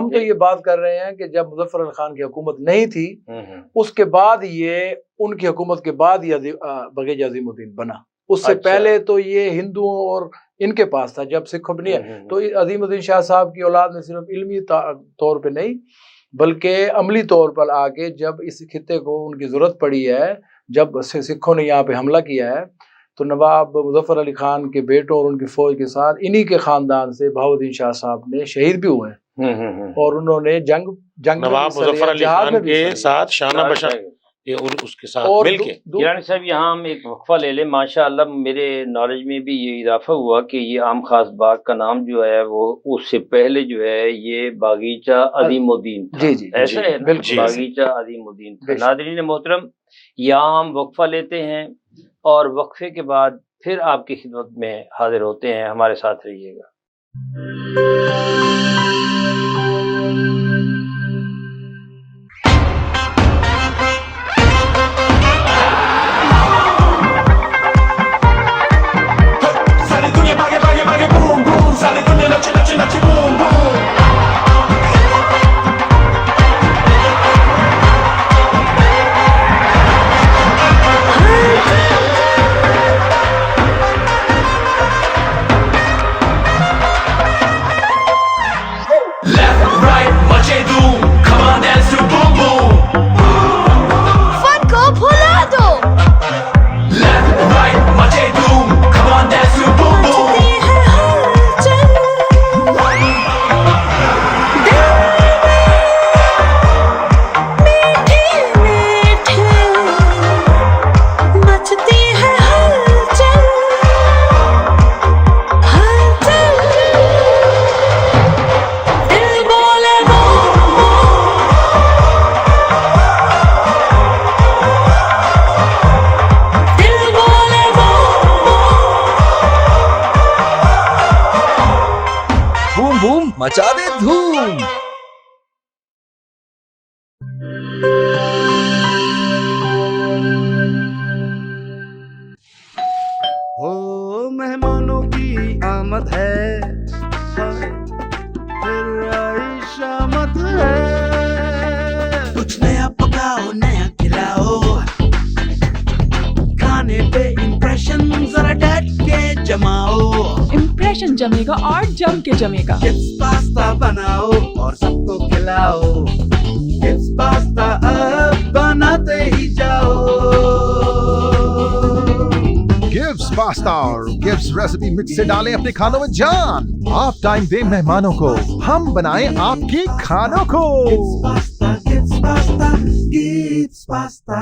تو یہ بات کر رہے ہیں کہ جب مظفر علی خان کی حکومت نہیں تھی اس کے بعد یہ ان کی حکومت کے بعد یہ باغیچہ عظیم الدین بنا. اس سے پہلے تو یہ ہندوؤں اور ان کے پاس تھا جب سکھوں میں نہیں ہے. تو عظیم الدین شاہ صاحب کی اولاد نے صرف علمی طور پہ نہیں بلکہ عملی طور پر آ کے جب اس خطے کو ان کی ضرورت پڑی ہے، جب سکھوں نے یہاں پہ حملہ کیا ہے تو نواب مظفر علی خان کے بیٹوں اور ان کی فوج کے ساتھ انہی کے خاندان سے بہاؤالدین شاہ صاحب نے شہید بھی ہوئے ہیں اور انہوں نے جنگ نواب مظفر علی خان کے ساتھ شانہ بشانہ اس کے ساتھ مل کے. گیلانی صاحب یہاں ہم ایک وقفہ لے لیں. ماشاءاللہ میرے نالج میں بھی یہ اضافہ ہوا کہ یہ عام خاص باغ کا نام جو ہے وہ اس سے پہلے جو ہے یہ باغیچہ عظیم الدین تھا. ایسا ہے باغیچہ عظیم الدین تھا. ناظرین محترم، یہاں ہم وقفہ لیتے ہیں اور وقفے کے بعد پھر آپ کی خدمت میں حاضر ہوتے ہیں. ہمارے ساتھ رہیے گا. مچا دے دھوم. او مہمانوں کی آمد ہے، پھر آئی شامت ہے. کچھ نیا پکاؤ، نیا کھلاؤ، کھانے پہ امپریشن ذرا ڈٹ کے جماؤ. امپریشن جمے گا اور جم کے جمے گا. چپس پاستا بناؤ اور سب کو کھلاؤ. چپس پاستا اب بناتے ہی جاؤ. گفٹس پاستا اور گفٹس ریسیپی مکس سے ڈالیں اپنے کھانوں میں جان. آپ ٹائم دیں مہمانوں کو، ہم بنائیں آپ کی کھانوں کو. pasta.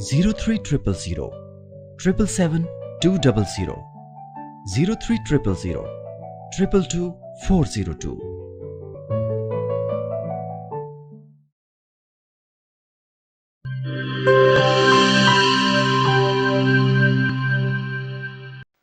0300 777 200 0300 222 402।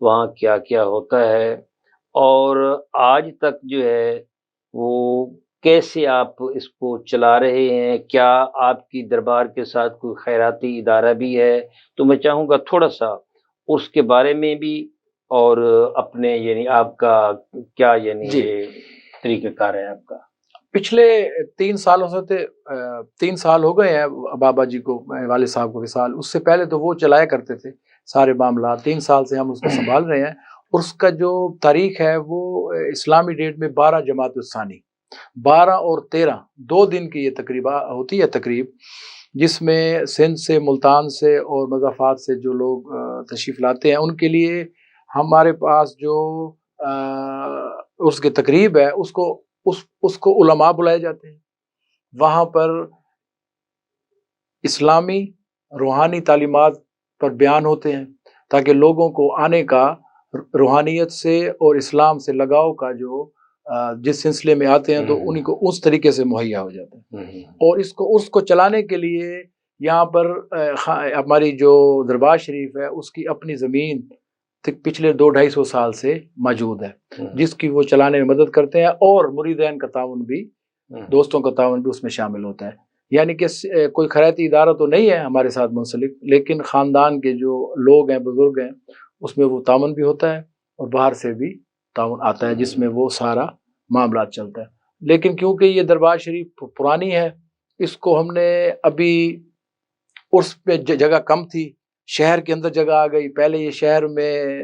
وہاں کیا کیا ہوتا ہے، اور آج تک جو ہے وہ کیسے آپ اس کو چلا رہے ہیں؟ کیا آپ کی دربار کے ساتھ کوئی خیراتی ادارہ بھی ہے؟ تو میں چاہوں گا تھوڑا سا اس کے بارے میں بھی، اور اپنے یعنی آپ کا کیا یعنی جی، طریقہ کار ہے آپ کا؟ پچھلے 3 سالوں سے 3 سال ہو گئے ہیں بابا جی کو، والد صاحب کو وصال. اس سے پہلے تو وہ چلایا کرتے تھے سارے معاملات. 3 سال سے ہم اس کو سنبھال رہے ہیں. اور اس کا جو تاریخ ہے وہ اسلامی ڈیٹ میں 12 جماعت الثانی، 12 اور 13 2 دن کی یہ تقریب ہوتی ہے تقریب، جس میں سندھ سے، ملتان سے اور مضافات سے جو لوگ تشریف لاتے ہیں ان کے لیے ہمارے پاس جو اس کی تقریب ہے اس کو علماء بلائے جاتے ہیں. وہاں پر اسلامی روحانی تعلیمات پر بیان ہوتے ہیں تاکہ لوگوں کو آنے کا روحانیت سے اور اسلام سے لگاؤ کا جو جس سلسلے میں آتے ہیں تو انہیں کو اس طریقے سے مہیا ہو جاتا ہے. اور اس کو چلانے کے لیے یہاں پر ہماری جو دربار شریف ہے اس کی اپنی زمین پچھلے 200-250 سال سے موجود ہے، جس کی وہ چلانے میں مدد کرتے ہیں، اور مریدین کا تعاون بھی، دوستوں کا تعاون بھی اس میں شامل ہوتا ہے. یعنی کہ کوئی خیراتی ادارہ تو نہیں ہے ہمارے ساتھ منسلک، لیکن خاندان کے جو لوگ ہیں، بزرگ ہیں، اس میں وہ تعاون بھی ہوتا ہے اور باہر سے بھی تعاون آتا ہے جس میں وہ سارا معاملات چلتا ہے. لیکن کیونکہ یہ دربار شریف پرانی ہے، اس کو ہم نے ابھی اس پہ جگہ کم تھی، شہر کے اندر جگہ آ گئی. پہلے یہ شہر میں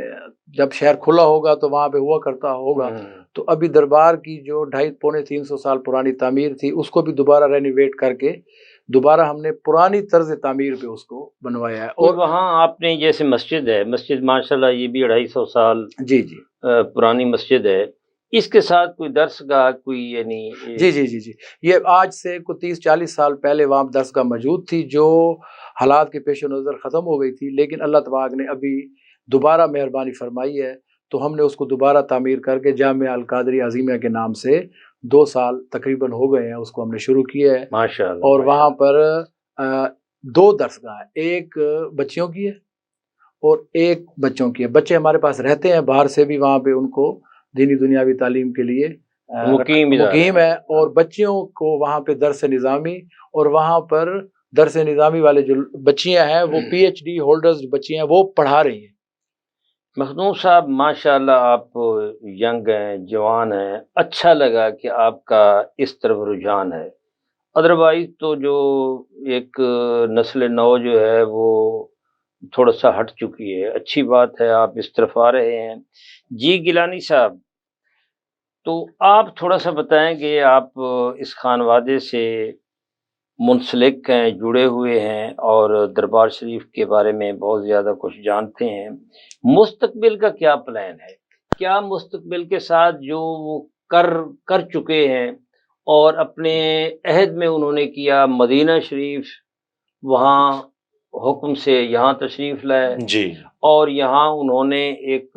جب شہر کھلا ہوگا تو وہاں پہ ہوا کرتا ہوگا، تو ابھی دربار کی جو 250-300 سال پرانی تعمیر تھی اس کو بھی دوبارہ رینوویٹ کر کے دوبارہ ہم نے پرانی طرز تعمیر پہ اس کو بنوایا ہے. اور وہاں آپ نے جیسے مسجد ہے، مسجد ماشاءاللہ یہ بھی 250 سال جی پرانی مسجد ہے، اس کے ساتھ کوئی درسگاہ کوئی یعنی جی یہ آج سے کوئی 30-40 سال پہلے وہاں درسگاہ موجود تھی جو حالات کے پیش نظر ختم ہو گئی تھی، لیکن اللہ تبارک نے ابھی دوبارہ مہربانی فرمائی ہے تو ہم نے اس کو دوبارہ تعمیر کر کے جامعہ القادری عظیمیہ کے نام سے 2 سال تقریباً ہو گئے ہیں اس کو ہم نے شروع کیا ہے ماشاءاللہ. اور وہاں پر 2 درسگاہ ہیں، ایک بچیوں کی ہے اور ایک بچوں کی ہے. بچے ہمارے پاس رہتے ہیں، باہر سے بھی وہاں پہ ان کو دینی دنیاوی تعلیم کے لیے مقیم ہے، اور بچیوں کو وہاں پہ درس نظامی، اور وہاں پر درس نظامی والے جو بچیاں ہیں وہ PhD ہولڈرز بچیاں ہیں، وہ پڑھا رہی ہیں. مخدوم صاحب ماشاءاللہ آپ ینگ ہیں، جوان ہیں، اچھا لگا کہ آپ کا اس طرف رجحان ہے. ادروائز تو جو ایک نسل نو جو ہے وہ تھوڑا سا ہٹ چکی ہے. اچھی بات ہے آپ اس طرف آ رہے ہیں. جی گیلانی صاحب، تو آپ تھوڑا سا بتائیں کہ آپ اس خانوادے سے منسلک ہیں، جڑے ہوئے ہیں اور دربار شریف کے بارے میں بہت زیادہ کچھ جانتے ہیں. مستقبل کا کیا پلان ہے؟ کیا مستقبل کے ساتھ جو وہ کر چکے ہیں اور اپنے عہد میں انہوں نے کیا، مدینہ شریف وہاں حکم سے یہاں تشریف لائے جی، اور یہاں انہوں نے ایک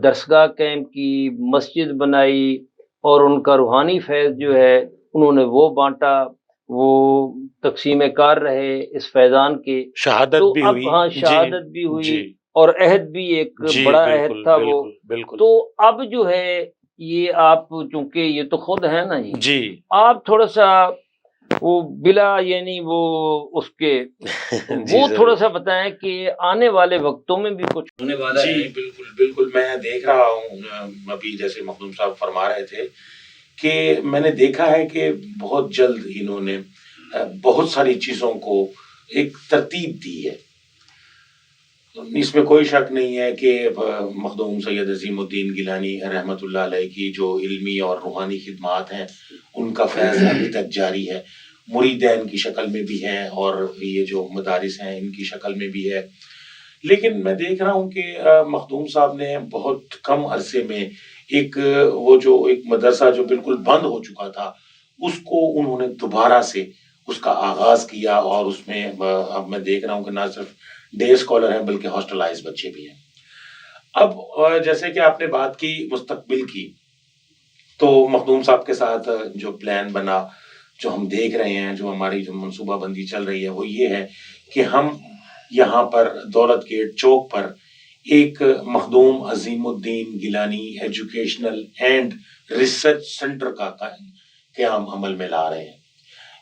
درسگاہ کیمپ کی، مسجد بنائی، اور ان کا روحانی فیض جو ہے انہوں نے وہ بانٹا، وہ تقسیم کار رہے اس فیضان کے. شہادت بھی ہوئی. ہاں شہادت بھی ہوئی اور عہد بھی ایک بڑا عہد تھا وہ. تو اب جو ہے یہ آپ چونکہ یہ تو خود ہے نا جی، آپ تھوڑا سا وہ بلا یعنی وہ اس کے وہ تھوڑا سا بتائیں کہ آنے والے وقتوں میں بھی کچھ ہونے والا ہے. جی بالکل میں دیکھ رہا ہوں ابھی جیسے مخدوم صاحب فرما رہے تھے کہ میں نے دیکھا ہے کہ بہت جلد انہوں نے بہت ساری چیزوں کو ایک ترتیب دی ہے. اس میں کوئی شک نہیں ہے کہ مخدوم سید عظیم الدین گیلانی رحمت اللہ علیہ کی جو علمی اور روحانی خدمات ہیں ان کا فیض ابھی تک جاری ہے. مریدین کی شکل میں بھی ہیں اور یہ جو مدارس ہیں ان کی شکل میں بھی ہے. لیکن میں دیکھ رہا ہوں کہ مخدوم صاحب نے بہت کم عرصے میں ایک وہ جو ایک مدرسہ جو بالکل بند ہو چکا تھا اس کو انہوں نے دوبارہ سے اس کا آغاز کیا، اور اس میں اب میں دیکھ رہا ہوں کہ نہ صرف ڈے اسکالر ہیں بلکہ ہاسٹلائز بچے بھی ہیں. اب جیسے کہ آپ نے بات کی مستقبل کی، تو مخدوم صاحب کے ساتھ جو پلان بنا، جو ہم دیکھ رہے ہیں، جو ہماری جو منصوبہ بندی چل رہی ہے وہ یہ ہے کہ ہم یہاں پر دولت گیٹ چوک پر ایک مخدوم عظیم الدین Gilani educational and research centre کا قیام عمل میں لا رہے ہیں۔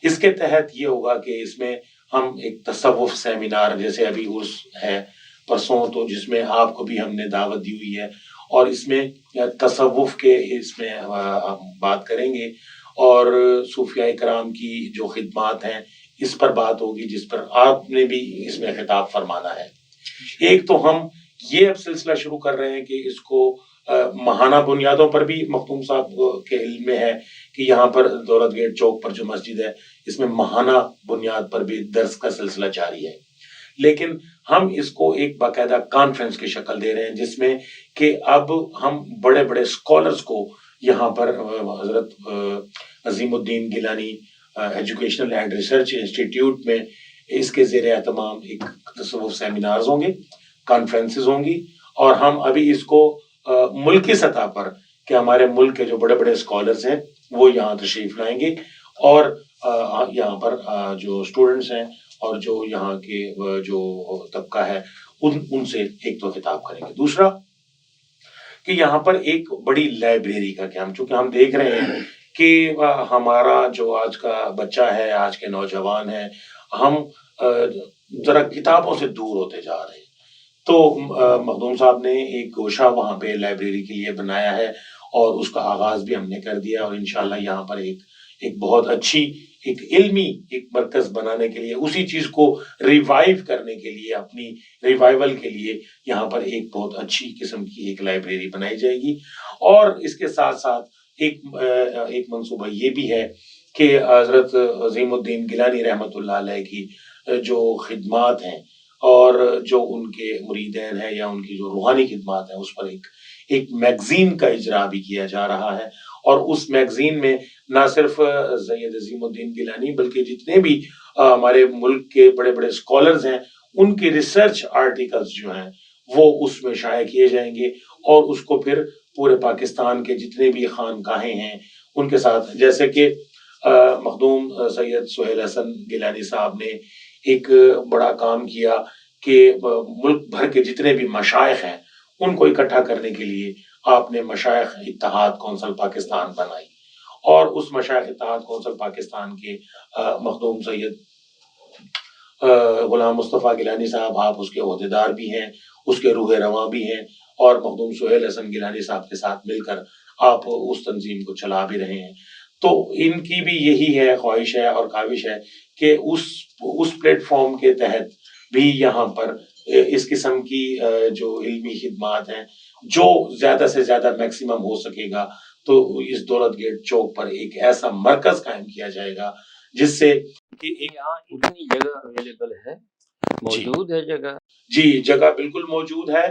اس کے تحت یہ ہوگا کہ اس میں ہم ایک تصوف سیمینار، جیسے ابھی عرس ہے پرسوں، تو جس میں آپ کو بھی ہم نے دعوت دی ہوئی ہے، اور اس میں تصوف کے اس میں بات کریں گے، اور صوفیاء کرام کی جو خدمات ہیں اس پر بات ہوگی، جس پر آپ نے بھی اس میں خطاب فرمانا ہے۔ ایک تو ہم یہ اب سلسلہ شروع کر رہے ہیں کہ اس کو ماہانہ بنیادوں پر بھی مختوم صاحب کے علم میں ہے کہ یہاں پر دولت گیٹ چوک پر جو مسجد ہے اس میں ماہانہ بنیاد پر بھی درس کا سلسلہ جاری ہے، لیکن ہم اس کو ایک باقاعدہ کانفرنس کی شکل دے رہے ہیں، جس میں کہ اب ہم بڑے بڑے اسکالرز کو یہاں پر حضرت عظیم الدین Gilani educational and research institute میں اس کے زیر اہتمام ایک تصوف سیمینارز ہوں گے، کانفرنسز ہوں گی، اور ہم ابھی اس کو ملکی سطح پر کہ ہمارے ملک کے جو بڑے بڑے اسکالرز ہیں وہ یہاں تشریف لائیں گے، اور یہاں پر جو اسٹوڈنٹس ہیں اور جو یہاں کے جو طبقہ ہے ان سے ایک تو خطاب کریں گے۔ دوسرا کہ یہاں پر ایک بڑی لائبریری کا قیام، چونکہ ہم دیکھ رہے ہیں کہ ہمارا جو آج کا بچہ ہے، آج کے نوجوان ہیں، ہم ذرا کتابوں سے دور ہوتے جا رہے ہیں، تو مخدوم صاحب نے ایک گوشہ وہاں پہ لائبریری کے لیے بنایا ہے، اور اس کا آغاز بھی ہم نے کر دیا، اور انشاءاللہ یہاں پر ایک بہت اچھی ایک علمی ایک مرکز بنانے کے لیے، اسی چیز کو ریوائیو کرنے کے لیے، اپنی ریوائیول کے لیے یہاں پر ایک بہت اچھی قسم کی ایک لائبریری بنائی جائے گی۔ اور اس کے ساتھ ساتھ ایک منصوبہ یہ بھی ہے کہ حضرت عظیم الدین گیلانی رحمۃ اللہ علیہ کی جو خدمات ہیں اور جو ان کے مریدین ہیں یا ان کی جو روحانی خدمات ہیں، اس پر ایک میگزین کا اجرا بھی کیا جا رہا ہے، اور اس میگزین میں نہ صرف سید عظیم الدین گیلانی بلکہ جتنے بھی ہمارے ملک کے بڑے بڑے اسکالرز ہیں ان کے ریسرچ آرٹیکلز جو ہیں وہ اس میں شائع کیے جائیں گے، اور اس کو پھر پورے پاکستان کے جتنے بھی خانقاہیں ہیں ان کے ساتھ، جیسے کہ مخدوم سید سہیل حسن گیلانی صاحب نے ایک بڑا کام کیا کہ ملک بھر کے جتنے بھی مشائخ ہیں ان کو اکٹھا کرنے کے لیے آپ نے مشائخ اتحاد کونسل پاکستان بنائی، اور اس مشائخ اتحاد کونسل پاکستان کے مخدوم سید غلام مصطفیٰ گیلانی صاحب، آپ اس کے عہدیدار بھی ہیں، اس کے روح رواں بھی ہیں، اور مخدوم سہیل حسن گیلانی صاحب کے ساتھ مل کر آپ اس تنظیم کو چلا بھی رہے ہیں۔ تو ان کی بھی یہی ہے خواہش ہے اور کاوش ہے کہ اس پلیٹ فارم کے تحت بھی یہاں پر اس قسم کی جو علمی خدمات ہیں جو زیادہ سے زیادہ میکسیمم ہو سکے گا، تو اس دولت گیٹ چوک پر ایک ایسا مرکز قائم کیا جائے گا جس سے کہ یہاں اتنی جگہ اویلیبل ہے، موجود ہے جگہ؟ جی، جگہ بالکل موجود ہے۔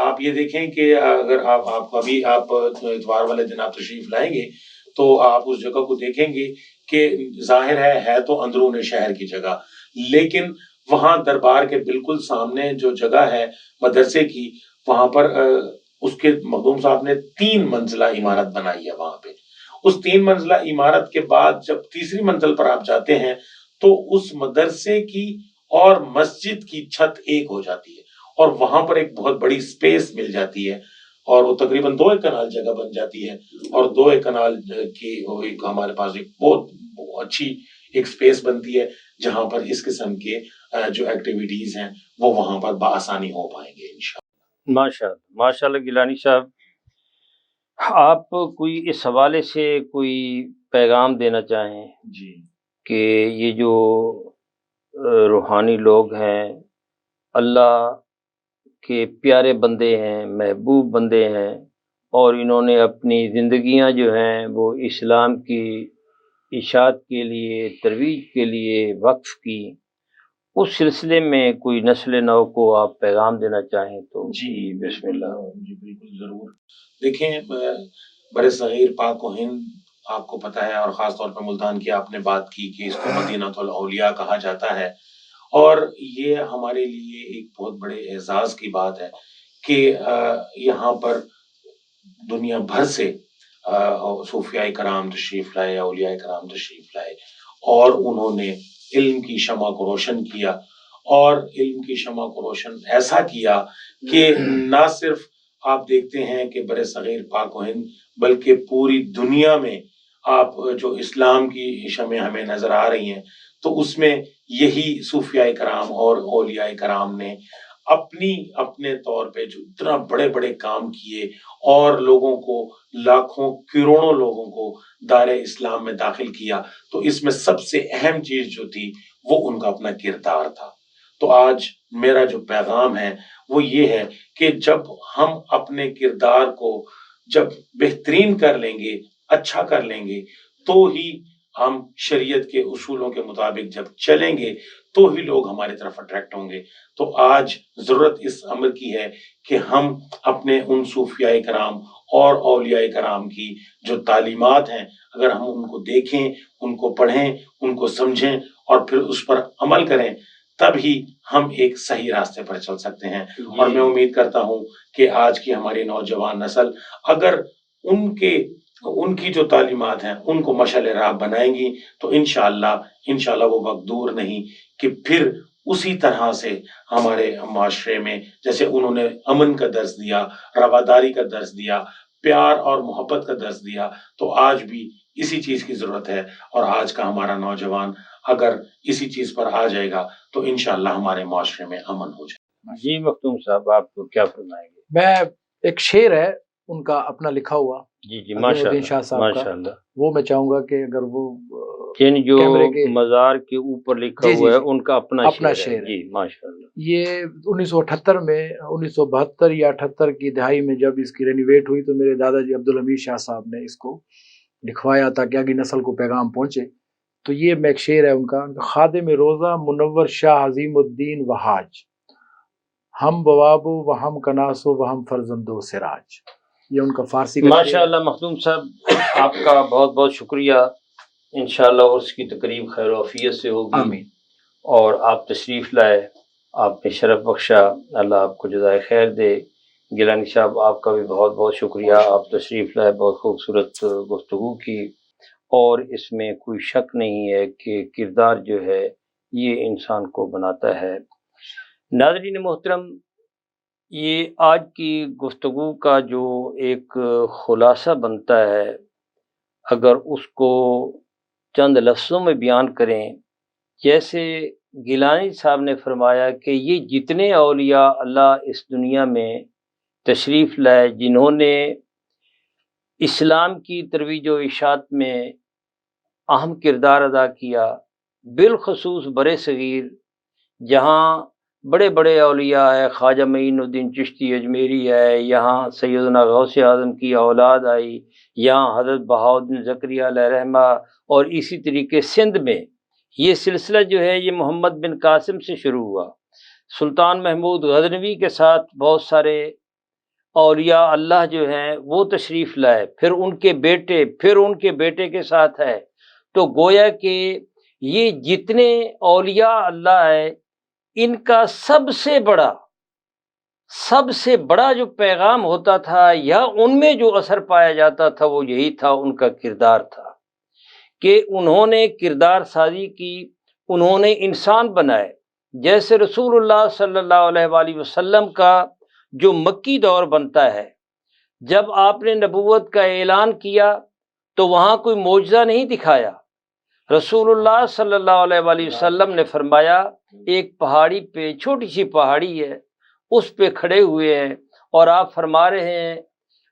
آپ یہ دیکھیں کہ اگر آپ ابھی آپ اتوار والے دن آپ تشریف لائیں گے تو آپ اس جگہ کو دیکھیں گے کہ ظاہر ہے تو اندرون شہر کی جگہ، لیکن وہاں دربار کے بالکل سامنے جو جگہ ہے مدرسے کی، وہاں پر اس کے مخدوم صاحب نے 3 منزلہ عمارت بنائی ہے وہاں پہ۔ اس 3 منزلہ عمارت کے بعد جب تیسری منزل پر آپ جاتے ہیں تو اس مدرسے کی اور مسجد کی چھت ایک ہو جاتی ہے، اور وہاں پر ایک بہت بڑی سپیس مل جاتی ہے، اور وہ تقریباً 2 کنال جگہ بن جاتی ہے، اور 2 کنال کی ایک ہمارے پاس ایک بہت اچھی ایک سپیس بنتی ہے جہاں پر اس قسم کے جو ایکٹیویٹیز ہیں وہ وہاں پر بآسانی ہو پائیں گے انشاءاللہ۔ ماشاءاللہ گیلانی صاحب، آپ کوئی اس حوالے سے کوئی پیغام دینا چاہیں جی کہ یہ جو روحانی لوگ ہیں، اللہ کے پیارے بندے ہیں، محبوب بندے ہیں، اور انہوں نے اپنی زندگیاں جو ہیں وہ اسلام کی اشاعت کے لیے، ترویج کے لیے وقف کی، اس سلسلے میں کوئی نسل نو کو آپ پیغام دینا چاہیں تو؟ جی بسم اللہ۔ جی بالکل ضرور۔ دیکھیں، برِ صغیر پاک و ہند آپ کو پتہ ہے، اور خاص طور پہ ملتان کی آپ نے بات کی کہ اس کو مدینہ الاولیاء کہا جاتا ہے، اور یہ ہمارے لیے ایک بہت بڑے اعزاز کی بات ہے کہ یہاں پر دنیا بھر سے صوفیاء کرام تشریف لائے، اولیاء کرام تشریف لائے، اور انہوں نے علم کی شمع کو روشن کیا، اور علم کی شمع کو روشن ایسا کیا کہ نہ صرف آپ دیکھتے ہیں کہ بر صغیر پاک و ہند بلکہ پوری دنیا میں آپ جو اسلام کی شمع ہمیں نظر آ رہی ہیں تو اس میں یہی صوفیاء کرام اور اولیاء کرام نے اپنے طور پہ جو اتنا بڑے بڑے کام کیے اور لوگوں کو لاکھوں کروڑوں لوگوں کو دار اسلام میں داخل کیا، تو اس میں سب سے اہم چیز جو تھی وہ ان کا اپنا کردار تھا۔ تو آج میرا جو پیغام ہے وہ یہ ہے کہ جب ہم اپنے کردار کو جب بہترین کر لیں گے، اچھا کر لیں گے، تو ہی ہم شریعت کے اصولوں کے مطابق جب چلیں گے تو ہی لوگ ہماری طرف اٹریکٹ ہوں گے۔ تو آج ضرورت اس امر کی ہے کہ ہم اپنے ان صوفیاء کرام اور اولیاء کرام کی جو تعلیمات ہیں اگر ہم ان کو دیکھیں، ان کو پڑھیں، ان کو سمجھیں اور پھر اس پر عمل کریں، تب ہی ہم ایک صحیح راستے پر چل سکتے ہیں۔ اور میں امید کرتا ہوں کہ آج کی ہماری نوجوان نسل اگر ان کی جو تعلیمات ہیں ان کو مشعل راہ بنائیں گی تو انشاءاللہ وہ وقت دور نہیں کہ پھر اسی طرح سے ہمارے معاشرے میں جیسے انہوں نے امن کا درس دیا، رواداری کا درس دیا، پیار اور محبت کا درس دیا، تو آج بھی اسی چیز کی ضرورت ہے۔ اور آج کا ہمارا نوجوان اگر اسی چیز پر آ جائے گا تو انشاءاللہ ہمارے معاشرے میں امن ہو جائے گا۔ جی مختوم صاحب، آپ کو کیا فرمائیں گے؟ میں ایک شعر ہے ان کا اپنا لکھا ہوا، جی عظیم شاہ صاحب کا، وہ میں چاہوں گا کہ اگر وہ جو مزار کے اوپر لکھا ہوا ہے ان کا اپنا شعر ہے۔ جی ماشاءاللہ۔ یہ 1978 میں 1972 یا 78 کی دہائی میں جب اس کی رینویٹ ہوئی تو میرے دادا جی عبدالحمید شاہ صاحب نے اس کو لکھوایا تاکہ آگے نسل کو پیغام پہنچے۔ تو یہ میں ایک شعر ہے ان کا، خادم روزہ منور شاہ عظیم الدین وہاج، ہم بوابو و ہم کناسو و ہم فرزندو سراج، یہ ان کا فارسی کا ماشاءاللہ۔ مختوم صاحب آپ کا بہت بہت شکریہ، انشاءاللہ اس کی تقریب خیر و عافیت سے ہوگی۔ آمین۔ اور آپ تشریف لائے، آپ نے شرف بخشا، اللہ آپ کو جزائے خیر دے۔ گیلانی صاحب آپ کا بھی بہت بہت شکریہ، آپ تشریف لائے، بہت خوبصورت گفتگو کی، اور اس میں کوئی شک نہیں ہے کہ کردار جو ہے یہ انسان کو بناتا ہے۔ ناظرین محترم، یہ آج کی گفتگو کا جو ایک خلاصہ بنتا ہے، اگر اس کو چند لفظوں میں بیان کریں، جیسے گیلانی صاحب نے فرمایا کہ یہ جتنے اولیاء اللہ اس دنیا میں تشریف لائے، جنہوں نے اسلام کی ترویج و اشاعت میں اہم کردار ادا کیا، بالخصوص بر صغیر جہاں بڑے بڑے اولیاء ہے، خواجہ معین الدین چشتی اجمیری ہے، یہاں سیدنا غوث اعظم کی اولاد آئی، یہاں حضرت بہاؤالدین زکریا علیہ رحمہ، اور اسی طریقے سندھ میں یہ سلسلہ جو ہے یہ محمد بن قاسم سے شروع ہوا، سلطان محمود غزنوی کے ساتھ بہت سارے اولیاء اللہ جو ہیں وہ تشریف لائے، پھر ان کے بیٹے، پھر ان کے بیٹے کے ساتھ ہے۔ تو گویا کہ یہ جتنے اولیاء اللہ ہے ان کا سب سے بڑا جو پیغام ہوتا تھا یا ان میں جو اثر پایا جاتا تھا وہ یہی تھا، ان کا کردار تھا کہ انہوں نے کردار سازی کی، انہوں نے انسان بنائے۔ جیسے رسول اللہ صلی اللہ علیہ وآلہ وسلم کا جو مکی دور بنتا ہے، جب آپ نے نبوت کا اعلان کیا تو وہاں کوئی معجزہ نہیں دکھایا، رسول اللہ صلی اللہ علیہ وآلہ وسلم نے فرمایا ایک پہاڑی پہ، چھوٹی سی پہاڑی ہے، اس پہ کھڑے ہوئے ہیں اور آپ فرما رہے ہیں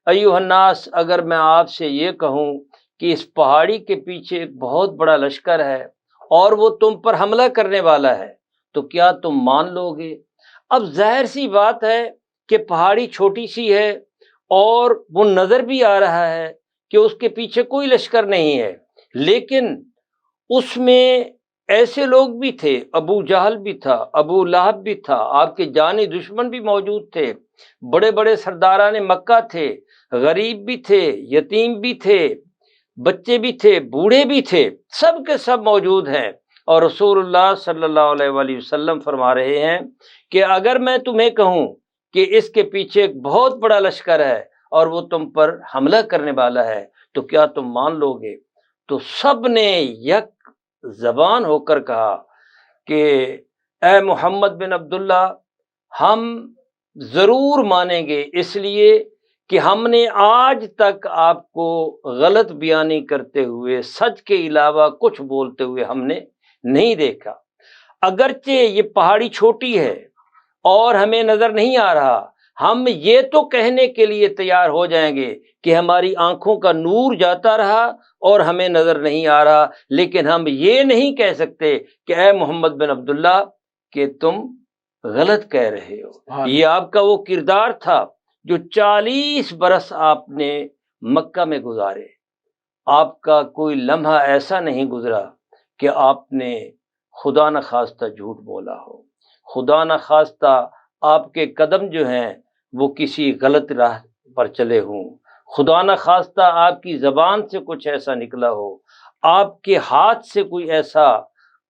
ایھا الناس، اگر میں آپ سے یہ کہوں کہ اس پہاڑی کے پیچھے ایک بہت بڑا لشکر ہے اور وہ تم پر حملہ کرنے والا ہے تو کیا تم مان لو گے؟ اب ظاہر سی بات ہے کہ پہاڑی چھوٹی سی ہے اور وہ نظر بھی آ رہا ہے کہ اس کے پیچھے کوئی لشکر نہیں ہے، لیکن اس میں ایسے لوگ بھی تھے، ابو جہل بھی تھا، ابو لہب بھی تھا، آپ کے جانی دشمن بھی موجود تھے، بڑے بڑے سرداران مکہ تھے، غریب بھی تھے، یتیم بھی تھے، بچے بھی تھے، بوڑھے بھی تھے، سب کے سب موجود ہیں، اور رسول اللہ صلی اللہ علیہ وآلہ وسلم فرما رہے ہیں کہ اگر میں تمہیں کہوں کہ اس کے پیچھے ایک بہت بڑا لشکر ہے اور وہ تم پر حملہ کرنے والا ہے تو کیا تم مان لو گے؟ تو سب نے یک زبان ہو کر کہا کہ اے محمد بن عبداللہ ہم ضرور مانیں گے، اس لیے کہ ہم نے آج تک آپ کو غلط بیانی کرتے ہوئے، سچ کے علاوہ کچھ بولتے ہوئے ہم نے نہیں دیکھا۔ اگرچہ یہ پہاڑی چھوٹی ہے اور ہمیں نظر نہیں آ رہا، ہم یہ تو کہنے کے لیے تیار ہو جائیں گے کہ ہماری آنکھوں کا نور جاتا رہا اور ہمیں نظر نہیں آ رہا، لیکن ہم یہ نہیں کہہ سکتے کہ اے محمد بن عبداللہ کہ تم غلط کہہ رہے ہو۔ یہ آپ کا وہ کردار تھا جو 40 برس آپ نے مکہ میں گزارے، آپ کا کوئی لمحہ ایسا نہیں گزرا کہ آپ نے خدا نخواستہ جھوٹ بولا ہو، خدا نخواستہ آپ کے قدم جو ہیں وہ کسی غلط راہ پر چلے ہوں، خدا نخواستہ آپ کی زبان سے کچھ ایسا نکلا ہو، آپ کے ہاتھ سے کوئی ایسا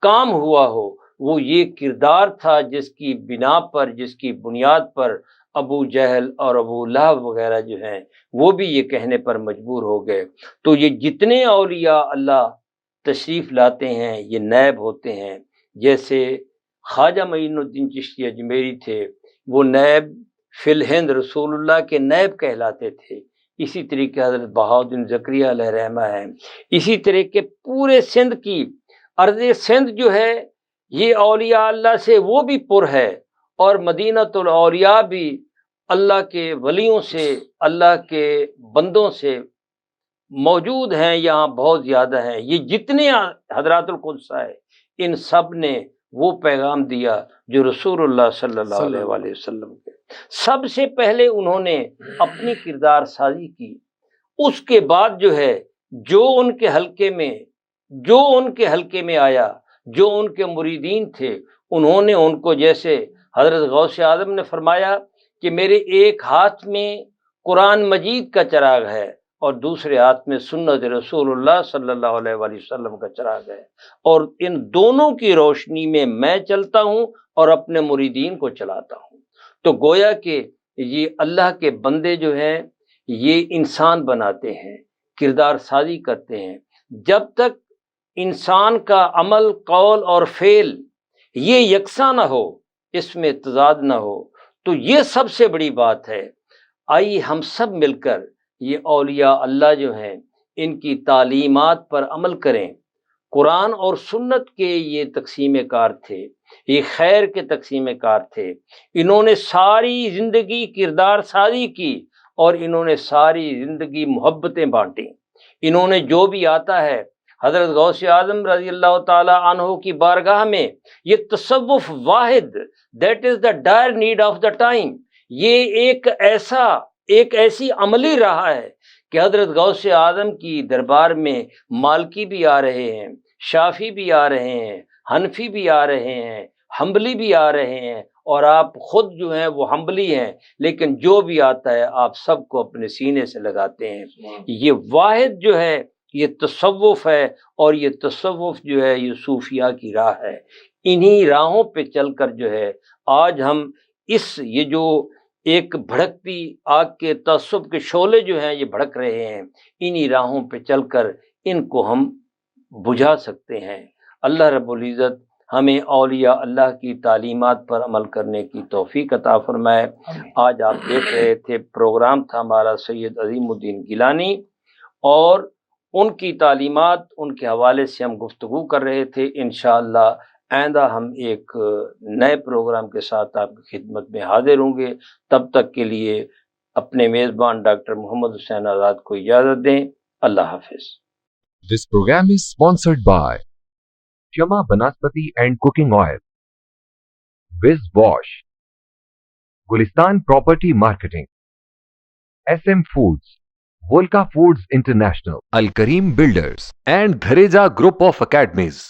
کام ہوا ہو۔ وہ یہ کردار تھا جس کی بنا پر، جس کی بنیاد پر ابو جہل اور ابو لہب وغیرہ جو ہیں وہ بھی یہ کہنے پر مجبور ہو گئے۔ تو یہ جتنے اولیاء اللہ تشریف لاتے ہیں یہ نیب ہوتے ہیں، جیسے خواجہ معین الدین چشتی اجمیری تھے، وہ نیب فی الہند رسول اللہ کے نیب کہلاتے تھے۔ اسی طریقے حضرت بہاؤالدین زکریا علیہ رحمہ ہے، اسی طرح کے پورے سندھ کی ارض سندھ جو ہے یہ اولیاء اللہ سے وہ بھی پر ہے، اور مدینۃ الاولیاء بھی اللہ کے ولیوں سے، اللہ کے بندوں سے موجود ہیں، یہاں بہت زیادہ ہیں۔ یہ جتنے حضرات القدس ہے ان سب نے وہ پیغام دیا جو رسول اللہ صلی اللہ علیہ وآلہ وسلم کے سب سے پہلے انہوں نے اپنی کردار سازی کی، اس کے بعد جو ہے جو ان کے حلقے میں آیا، جو ان کے مریدین تھے، انہوں نے ان کو، جیسے حضرت غوث اعظم نے فرمایا کہ میرے ایک ہاتھ میں قرآن مجید کا چراغ ہے اور دوسرے ہاتھ میں سنت رسول اللہ صلی اللہ علیہ وآلہ وسلم کا چراغ ہے، اور ان دونوں کی روشنی میں میں چلتا ہوں اور اپنے مریدین کو چلاتا ہوں۔ تو گویا کہ یہ اللہ کے بندے جو ہیں یہ انسان بناتے ہیں، کردار سازی کرتے ہیں۔ جب تک انسان کا عمل، قول اور فعل یہ یکساں نہ ہو، اس میں تضاد نہ ہو، تو یہ سب سے بڑی بات ہے۔ آئیے ہم سب مل کر یہ اولیاء اللہ جو ہیں ان کی تعلیمات پر عمل کریں۔ قرآن اور سنت کے یہ تقسیم کار تھے، یہ خیر کے تقسیم کار تھے، انہوں نے ساری زندگی کردار سازی کی اور انہوں نے ساری زندگی محبتیں بانٹیں۔ انہوں نے جو بھی آتا ہے حضرت غوث اعظم رضی اللہ تعالی عنہ کی بارگاہ میں، یہ تصوف واحد، that is the dire need of the time, یہ ایک ایسی عملی راہ ہے کہ حضرت غوث اعظم کی دربار میں مالکی بھی آ رہے ہیں، شافی بھی آ رہے ہیں، حنفی بھی آ رہے ہیں، حنبلی بھی آ رہے ہیں، اور آپ خود جو ہیں وہ حنبلی ہیں، لیکن جو بھی آتا ہے آپ سب کو اپنے سینے سے لگاتے ہیں۔ یہ واحد جو ہے یہ تصوف ہے، اور یہ تصوف جو ہے یہ صوفیاء کی راہ ہے۔ انہی راہوں پہ چل کر جو ہے آج ہم یہ جو ایک بھڑکتی آگ کے تعصب کے شعلے جو ہیں یہ بھڑک رہے ہیں، انہی راہوں پہ چل کر ان کو ہم بجھا سکتے ہیں۔ اللہ رب العزت ہمیں اولیاء اللہ کی تعلیمات پر عمل کرنے کی توفیق عطا فرمائے۔ آج آپ دیکھ رہے تھے پروگرام تھا ہمارا سید عظیم الدین گیلانی، اور ان کی تعلیمات، ان کے حوالے سے ہم گفتگو کر رہے تھے۔ انشاءاللہ آئندہ ہم ایک نئے پروگرام کے ساتھ آپ کی خدمت میں حاضر ہوں گے۔ تب تک کے لیے اپنے میزبان ڈاکٹر محمد حسین آزاد کو اجازت دیں۔ اللہ حافظ۔ This program is sponsored by Shama Banaspati and Cooking Oil, Wiz Wash, Gulistan Property Marketing, SM Foods, Volca Foods International, Al Kareem Builders, and Dhareja Group of Academies.